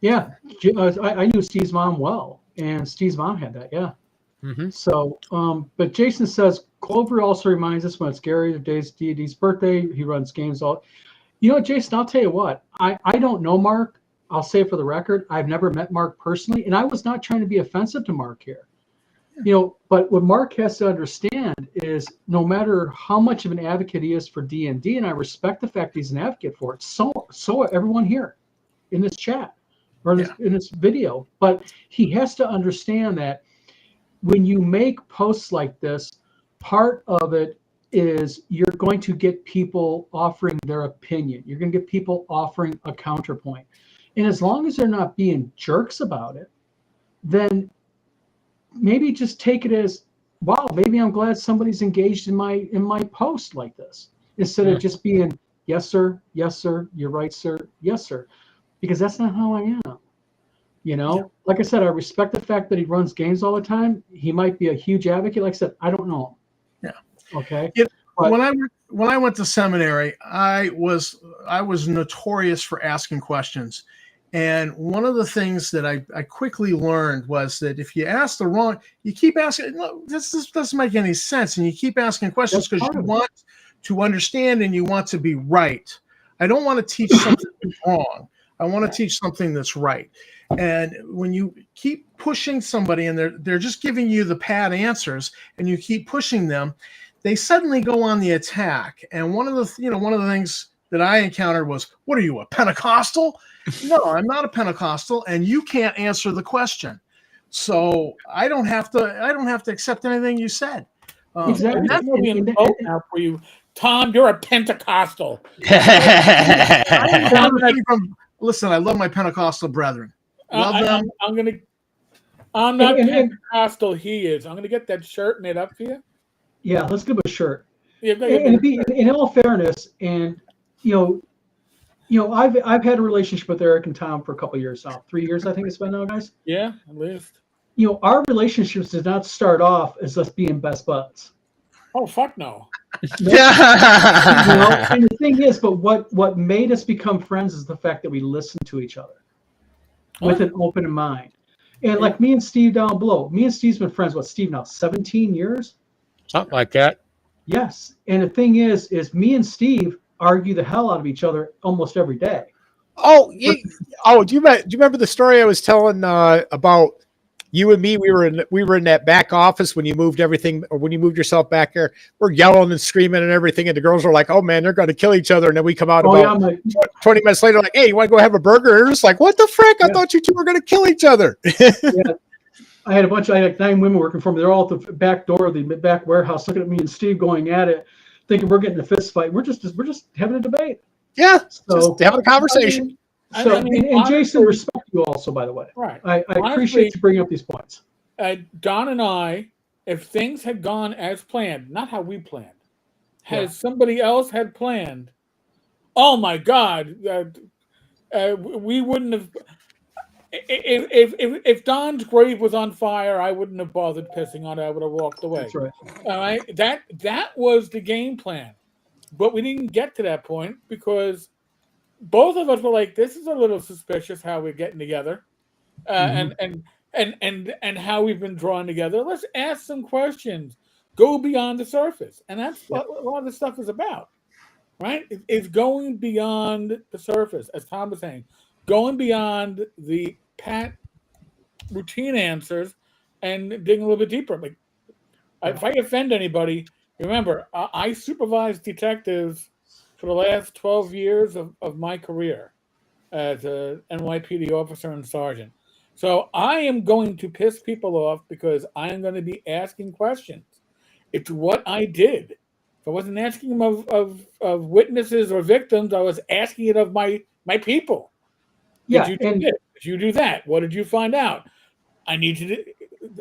I knew Steve's mom well, and Steve's mom had that. Yeah. Mm-hmm. So, but Jason says Clover also reminds us when it's Gary or Dave's Deity's birthday. He runs games all. Jason, I'll tell you what. I don't know Mark. I'll say it for the record. I've never met Mark personally, and I was not trying to be offensive to Mark here. But what Mark has to understand is no matter how much of an advocate he is for D&D, and I respect the fact he's an advocate for it, so everyone here in this chat or in this video, but he has to understand that when you make posts like this, part of it is you're going to get people offering their opinion. You're going to get people offering a counterpoint. And as long as they're not being jerks about it, then maybe just take it as, wow, maybe I'm glad somebody's engaged in my post like this, instead of just being, yes, sir, you're right, sir, yes, sir, because that's not how I am. You know, like I said, I respect the fact that he runs games all the time. He might be a huge advocate. Like I said, I don't know him. Yeah. Okay. But when I went to seminary, I was notorious for asking questions. And one of the things that I quickly learned was that if you ask the wrong, you keep asking, no, this doesn't make any sense. And you keep asking questions because you want to understand and you want to be right. I don't want to teach something wrong. I want to teach something that's right. And when you keep pushing somebody and they're just giving you the pat answers and you keep pushing them, they suddenly go on the attack. And one of the things that I encountered was, what are you, a Pentecostal? No, I'm not a Pentecostal, and you can't answer the question. So I don't have to accept anything you said. Exactly. That's going to be an vote now for you. Tom, you're a Pentecostal. Listen, I love my Pentecostal brethren. Love them. I'm not Pentecostal. He is. I'm going to get that shirt made up for you. Yeah, let's give a shirt. Yeah, in all fairness, and you know, I've had a relationship with Eric and Tom for a couple of years now. 3 years, I think it's been now, guys. Yeah, at least. You know, our relationships did not start off as us being best buds. Oh, fuck no. Yeah. You know, and the thing is, but what made us become friends is the fact that we listened to each other with an open mind. And like me and Steve down below, me and Steve's been friends, Steve now, 17 years? Something like that. Yes. And the thing is me and Steve argue the hell out of each other almost every day. Oh, do you remember the story I was telling about you and me? We were in that back office when you moved everything, or when you moved yourself back there. We're yelling and screaming and everything, and the girls are like, "Oh man, they're going to kill each other." And then we come out 20 minutes later, like, "Hey, you want to go have a burger?" And they're just like, "What the frick? I thought you two were going to kill each other." Yeah. I had 9 women working for me. They're all at the back door of the back warehouse, looking at me and Steve going at it, thinking we're getting a fist fight. We're just having a debate. Yeah, just having a conversation. And Jason, respect you also, by the way. Right. I appreciate you bringing up these points. Don and I, if things had gone as planned, not how we planned, somebody else had planned, oh my God, we wouldn't have. If Don's grave was on fire, I wouldn't have bothered pissing on it. I would have walked away. That's right. All right. That was the game plan, but we didn't get to that point because both of us were like, "This is a little suspicious how we're getting together, and how we've been drawn together. Let's ask some questions, go beyond the surface, and that's what a lot of this stuff is about, right? It's going beyond the surface, as Tom was saying." Going beyond the pat routine answers and digging a little bit deeper. Like, if I offend anybody, remember, I supervised detectives for the last 12 years of my career as an NYPD officer and sergeant. So I am going to piss people off because I am going to be asking questions. It's what I did. So I wasn't asking them of witnesses or victims. I was asking it of my people. Did you do this? Did you do that? What did you find out? I need you to.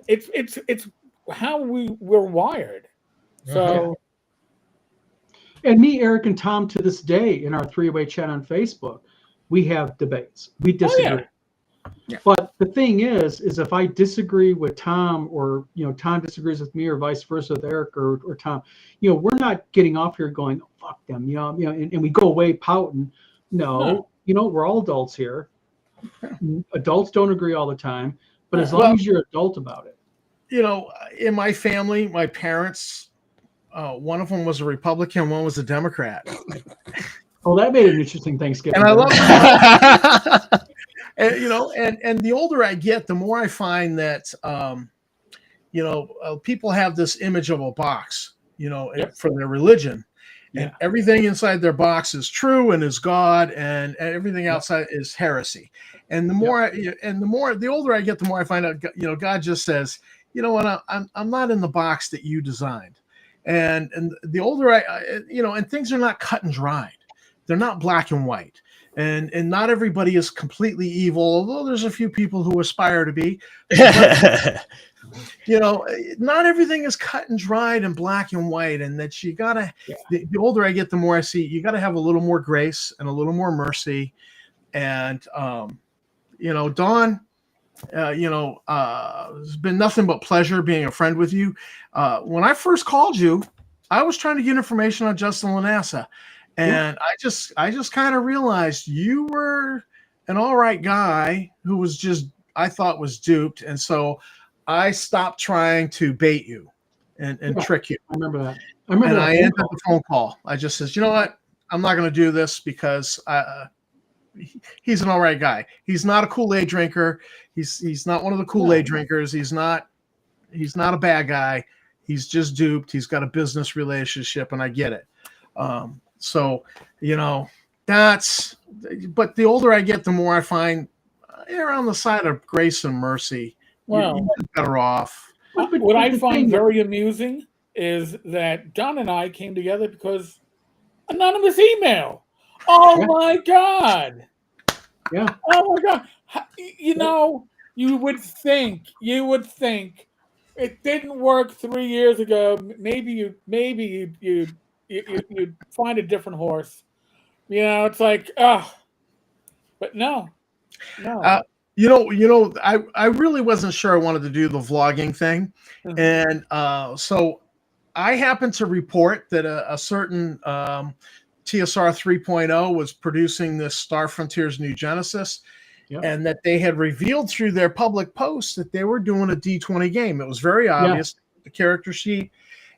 It's how we're wired. So, and me, Eric, and Tom to this day in our three-way chat on Facebook, we have debates. We disagree. But the thing is if I disagree with Tom, or Tom disagrees with me, or vice versa with Eric or Tom, we're not getting off here going, oh, fuck them, and we go away pouting. No. We're all adults here. Adults don't agree all the time, but as long as you're adult about it. In my family, my parents, one of them was a Republican, one was a Democrat. Oh, that made an interesting Thanksgiving. And I love it. And the older I get, the more I find that people have this image of a box, for their religion. And everything inside their box is true and is God, and everything outside is heresy. And the older I get, the more I find out, God just says, you know what, I'm not in the box that you designed. And the older and things are not cut and dried. They're not black and white. and not everybody is completely evil, although there's a few people who aspire to be. But, not everything is cut and dried and black and white, and that you gotta. Yeah. The older I get, the more I see you got to have a little more grace and a little more mercy, and Dawn. It's been nothing but pleasure being a friend with you. When I first called you, I was trying to get information on Justin Lanassa, and I just kind of realized you were an all right guy who was I thought was duped, and so I stopped trying to bait you and trick you. I remember that. I ended the phone call. I just says, you know what? I'm not going to do this because he's an all right guy. He's not a Kool-Aid drinker. He's not one of the Kool-Aid drinkers. He's not a bad guy. He's just duped. He's got a business relationship, and I get it. But the older I get, the more I find you're on the side of grace and mercy. Well, you're better off. What I find very amusing is that Don and I came together because anonymous email. Oh my God. Yeah. Oh my God. You would think it didn't work 3 years ago. Maybe you'd find a different horse. It's like, but no. I really wasn't sure I wanted to do the vlogging thing. Mm-hmm. And so I happened to report that a certain TSR 3.0 was producing this Star Frontiers New Genesis, and that they had revealed through their public posts that they were doing a D20 game. It was very obvious, the character sheet.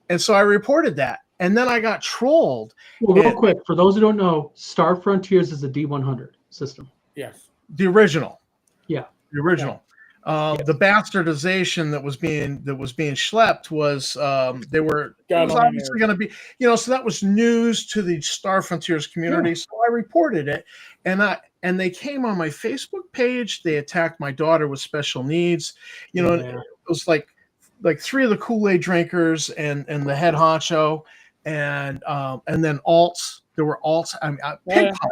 And so I reported that. And then I got trolled. Well, real quick, for those who don't know, Star Frontiers is a D100 system. Yes. The original. Yeah. The original. The bastardization that was being schlepped was it was obviously going to be, so that was news to the Star Frontiers community. So I reported it, and they came on my Facebook page. They attacked my daughter with special needs. It was like 3 of the Kool-Aid drinkers and the head honcho, and then alts. There were alts. Pig pile.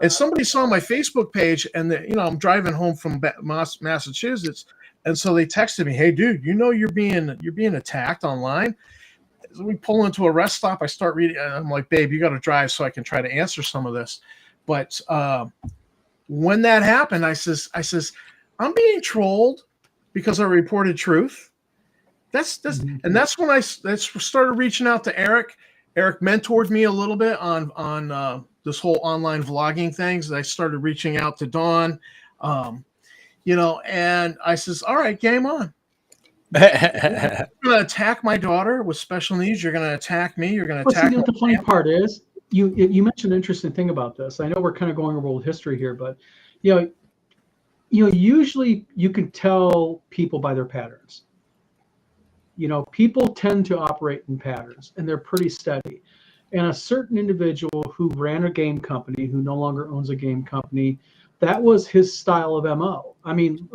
And somebody saw my Facebook page, and I'm driving home from Massachusetts, and so they texted me, "Hey, dude, you're being attacked online." So we pull into a rest stop. I start reading, and I'm like, "Babe, you got to drive so I can try to answer some of this." But when that happened, I says, "I'm being trolled because I reported truth." And that's when I started reaching out to Eric. Eric mentored me a little bit on this whole online vlogging things. I started reaching out to Dawn, and I says, all right, game on. You're going to attack my daughter with special needs. You're going to attack me. You're going to attack. What the funny part is, you mentioned an interesting thing about this. I know we're kind of going over old history here, but usually you can tell people by their patterns. People tend to operate in patterns, and they're pretty steady. And a certain individual who ran a game company, who no longer owns a game company, that was his style of MO. I mean,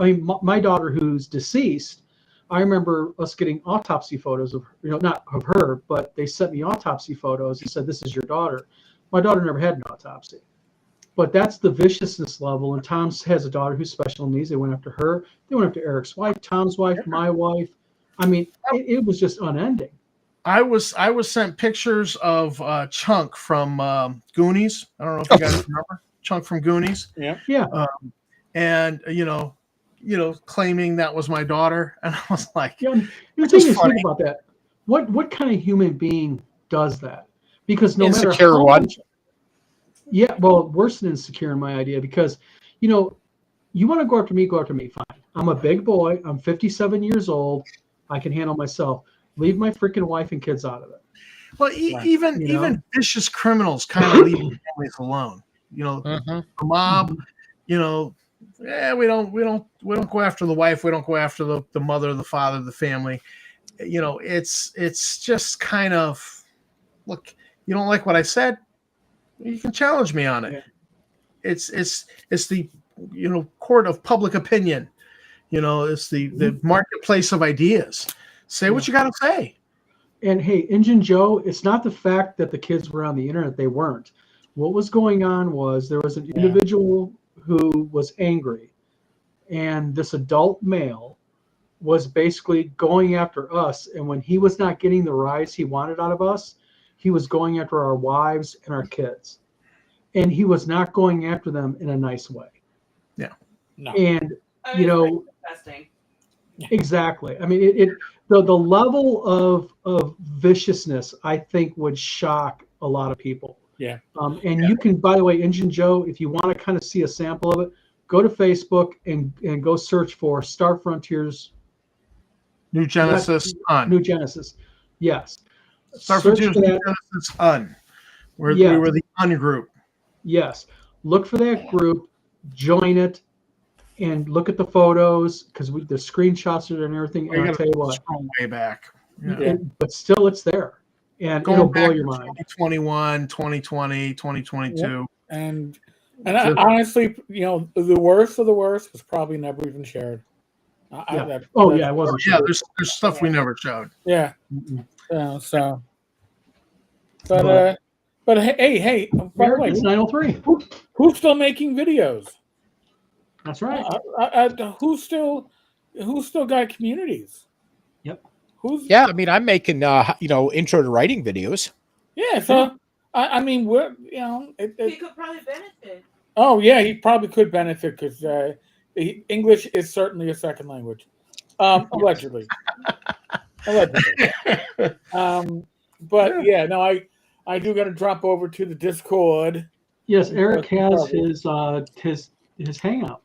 my daughter, who's deceased, I remember us getting autopsy photos of, not of her, but they sent me autopsy photos and said, "This is your daughter." My daughter never had an autopsy. But that's the viciousness level. And Tom has a daughter who's special needs. They went after her. They went after Eric's wife, Tom's wife, my wife. I mean, it was just unending. I was sent pictures of Chunk from Goonies. I don't know if you guys remember Chunk from Goonies. Yeah. And claiming that was my daughter, and I was like, the thing is, think about that. What kind of human being does that? Because no matter how much, worse than insecure in my idea. Because you want to go after me, fine. I'm a big boy. I'm 57 years old. I can handle myself. Leave my freaking wife and kids out of it. Well, even vicious criminals kind of leave families alone. The mob. We don't go after the wife. We don't go after the mother, the father, the family. It's just kind of, look. You don't like what I said? You can challenge me on it. Yeah. It's the court of public opinion. It's the marketplace of ideas. Say what you got to say. And hey, Injun Joe, it's not the fact that the kids were on the internet. They weren't. What was going on was there was an individual who was angry, and this adult male was basically going after us. And when he was not getting the rise he wanted out of us, he was going after our wives and our kids. And he was not going after them in a nice way. Yeah. No. And, you know, exactly. I mean, the level of viciousness, I think, would shock a lot of people. Yeah. And you can, by the way, Injun Joe, if you want to kind of see a sample of it, go to Facebook and go search for Star Frontiers New Genesis Un. New Genesis. Yes. Star Frontiers New Genesis Un. We were the Un group. Yes. Look for that group, join it, and look at the photos, because the screenshots are and everything. And I'll tell you what, scroll way back. But still, it's there. And going it'll back blow your mind. 2021, 2020, 2022. Yep. And honestly, you know, the worst of the worst was probably never even shared. It wasn't. Yeah, there's stuff we never showed. Yeah. But hey, by the way, it's 903. Who's still making videos? That's right. Who's still got communities? Yep. I mean, I'm making intro to writing videos. Yeah, so I mean, we're he could probably benefit. Oh yeah, he probably could benefit because English is certainly a second language, allegedly. But yeah, no, I do got to drop over to the Discord. Yes, Eric has his hangout.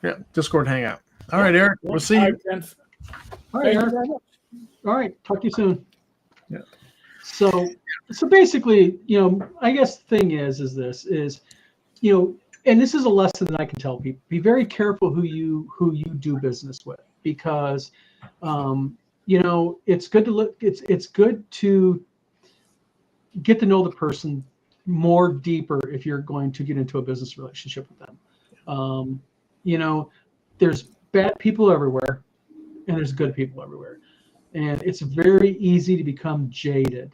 Yeah, Discord hangout. All right, Eric, we'll see you. All right, Eric. All right, talk to you soon. Yeah. So basically, I guess the thing is this, and this is a lesson that I can tell people: be very careful who you do business with, because, it's good to look. It's good to get to know the person more deeper if you're going to get into a business relationship with them. There's bad people everywhere, and there's good people everywhere. And it's very easy to become jaded.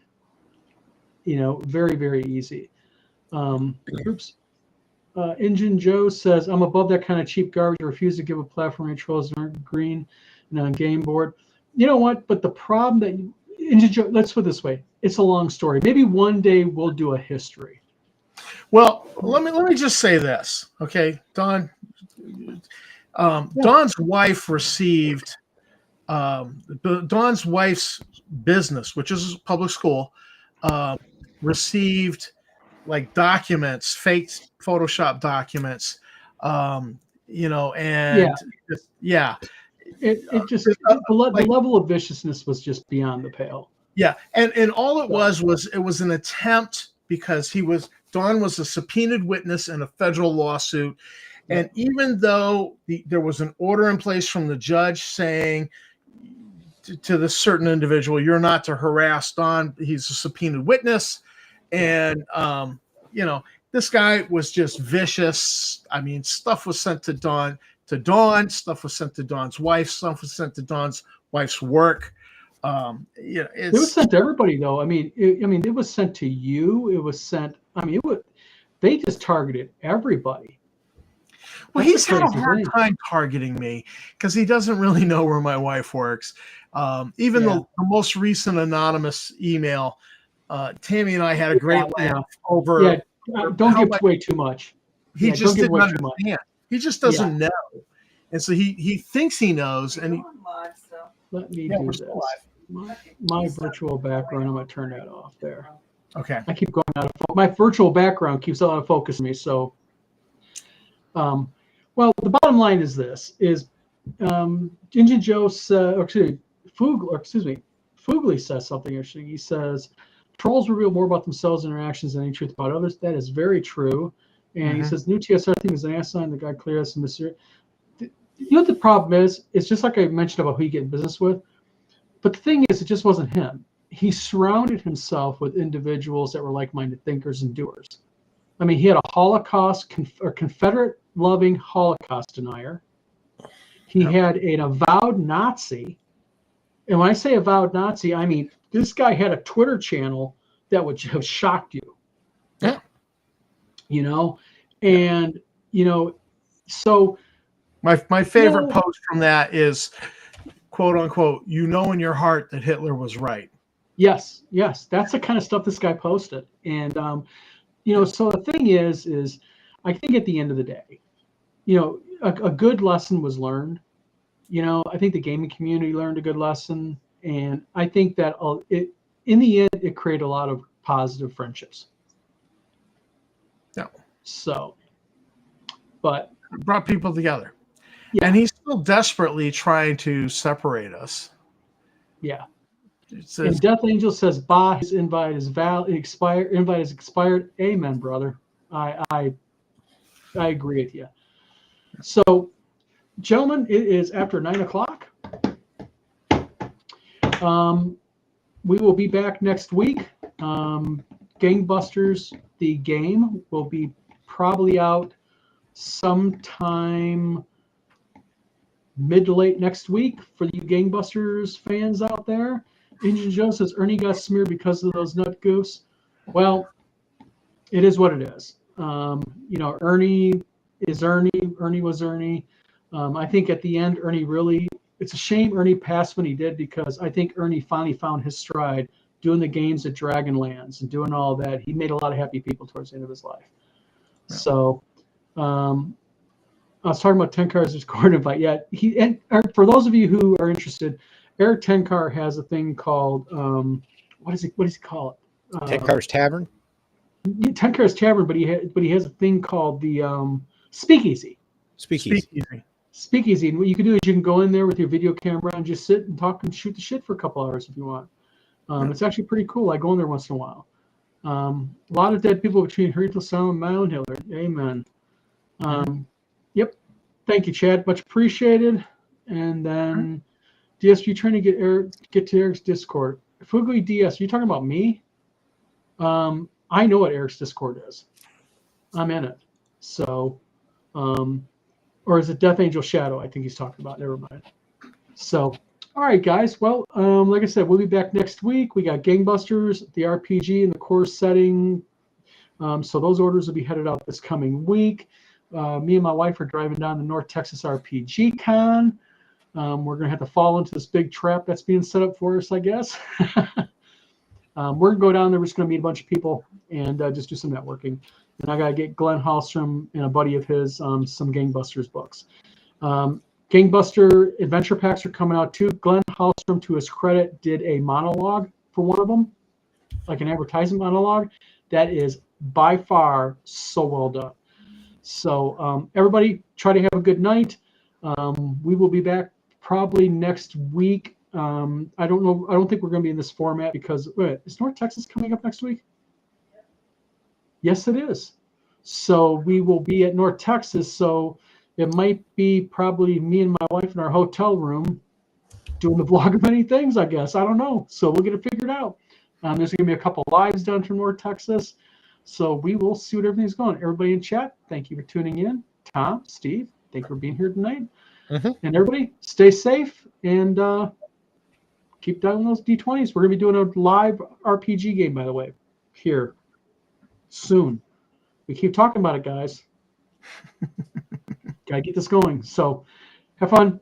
Very, very easy. Injun Joe says, I'm above that kind of cheap garbage. I refuse to give a platform to trolls aren't green and on game board. You know what? But the problem that Injun Joe, let's put it this way. It's a long story. Maybe one day we'll do a history. Well, let me just say this. Okay, Don. Don's wife received Don's wife's business, which is a public school, received like documents, fake Photoshop documents, and the level of viciousness was just beyond the pale. Yeah, and all it was an attempt, because Don was a subpoenaed witness in a federal lawsuit. And even though there was an order in place from the judge saying to this certain individual, you're not to harass Don, he's a subpoenaed witness. And, this guy was just vicious. I mean, stuff was sent to Dawn, stuff was sent to Dawn's wife, stuff was sent to Dawn's wife's work. It was sent to everybody, though. It was sent to you. It was sent. They just targeted everybody. Well, he's had a hard time targeting me because he doesn't really know where my wife works. Even the most recent anonymous email, Tammy and I had a great laugh over. Yeah, don't give away too much. He just didn't understand. He just doesn't know, and so he thinks he knows. And let me do this. My virtual background. I'm going to turn that off there. Okay. I keep going out of focus. My virtual background keeps out of focus on me. So, well, the bottom line is this: Injun Joe said, Fugly says something. Actually, he says trolls reveal more about themselves and their actions than any truth about others. That is very true. And he says new TSR thing is an ass sign. The guy clear us and mystery. You know what the problem is? It's just like I mentioned about who you get in business with. But the thing is, it just wasn't him. He surrounded himself with individuals that were like-minded thinkers and doers. I mean, he had a Holocaust or Confederate-loving Holocaust denier. He had an avowed Nazi. And when I say avowed Nazi, I mean, this guy had a Twitter channel that would have shocked you. Yeah. And so my favorite post from that is, quote unquote, in your heart that Hitler was right. Yes, that's the kind of stuff this guy posted. And so the thing is I think at the end of the day, a good lesson was learned. I think the gaming community learned a good lesson, and I think that in the end it created a lot of positive friendships. Yeah. So, but it brought people together. Yeah. And he's still desperately trying to separate us. Yeah. And Death Angel says, "Bah, his invite is expired. Invite is expired." Amen, brother. I agree with you. So, gentlemen, it is after 9 o'clock. We will be back next week. Gangbusters, the game, will be probably out sometime mid to late next week for you Gangbusters fans out there. Injun Joe says Ernie got smeared because of those nut goofs. Well, it is what it is. Ernie is Ernie. Ernie was Ernie. I think at the end, it's a shame Ernie passed when he did, because I think Ernie finally found his stride doing the games at Dragonlands and doing all that. He made a lot of happy people towards the end of his life. Yeah. So, I was talking about Tenkar's Discord invite. Yeah, for those of you who are interested, Eric Tenkar has a thing called what does he call it? Tenkar's Tavern. Tenkar's Tavern, but he has a thing called the Speakeasy. Speakeasy. And what you can do is you can go in there with your video camera and just sit and talk and shoot the shit for a couple hours if you want. It's actually pretty cool. I go in there once in a while. A lot of dead people between Hurricane Sound and Mount Hiller. Amen. Yep. Thank you, Chad. Much appreciated. And then DSP trying to get to Eric's Discord. Fugly DS, are you talking about me? I know what Eric's Discord is. I'm in it. So, or is it Death Angel Shadow? I think he's talking about. Never mind. So, all right, guys. Well, like I said, we'll be back next week. We got Gangbusters, the RPG, and the course setting. So those orders will be headed out this coming week. Me and my wife are driving down to North Texas RPG Con. We're going to have to fall into this big trap that's being set up for us, I guess. We're going to go down there. We're just going to meet a bunch of people and just do some networking. And I got to get Glenn Hallstrom and a buddy of his some Gangbusters books. Gangbuster adventure packs are coming out too. Glenn Hallstrom, to his credit, did a monologue for one of them, like an advertising monologue. That is by far so well done. So everybody, try to have a good night. We will be back probably next week. I don't know. I don't think we're going to be in this format because is North Texas coming up next week? Yes, it is. So we will be at North Texas. So it might be probably me and my wife in our hotel room doing the vlog of many things, I guess. I don't know. So we'll get it figured out. There's going to be a couple lives done from North Texas. So we will see what everything's going. Everybody in chat, thank you for tuning in. Tom, Steve, thank you for being here tonight. And everybody, stay safe and keep down those D20s. We're going to be doing a live RPG game, by the way, here soon. We keep talking about it, guys. Got to get this going. So have fun.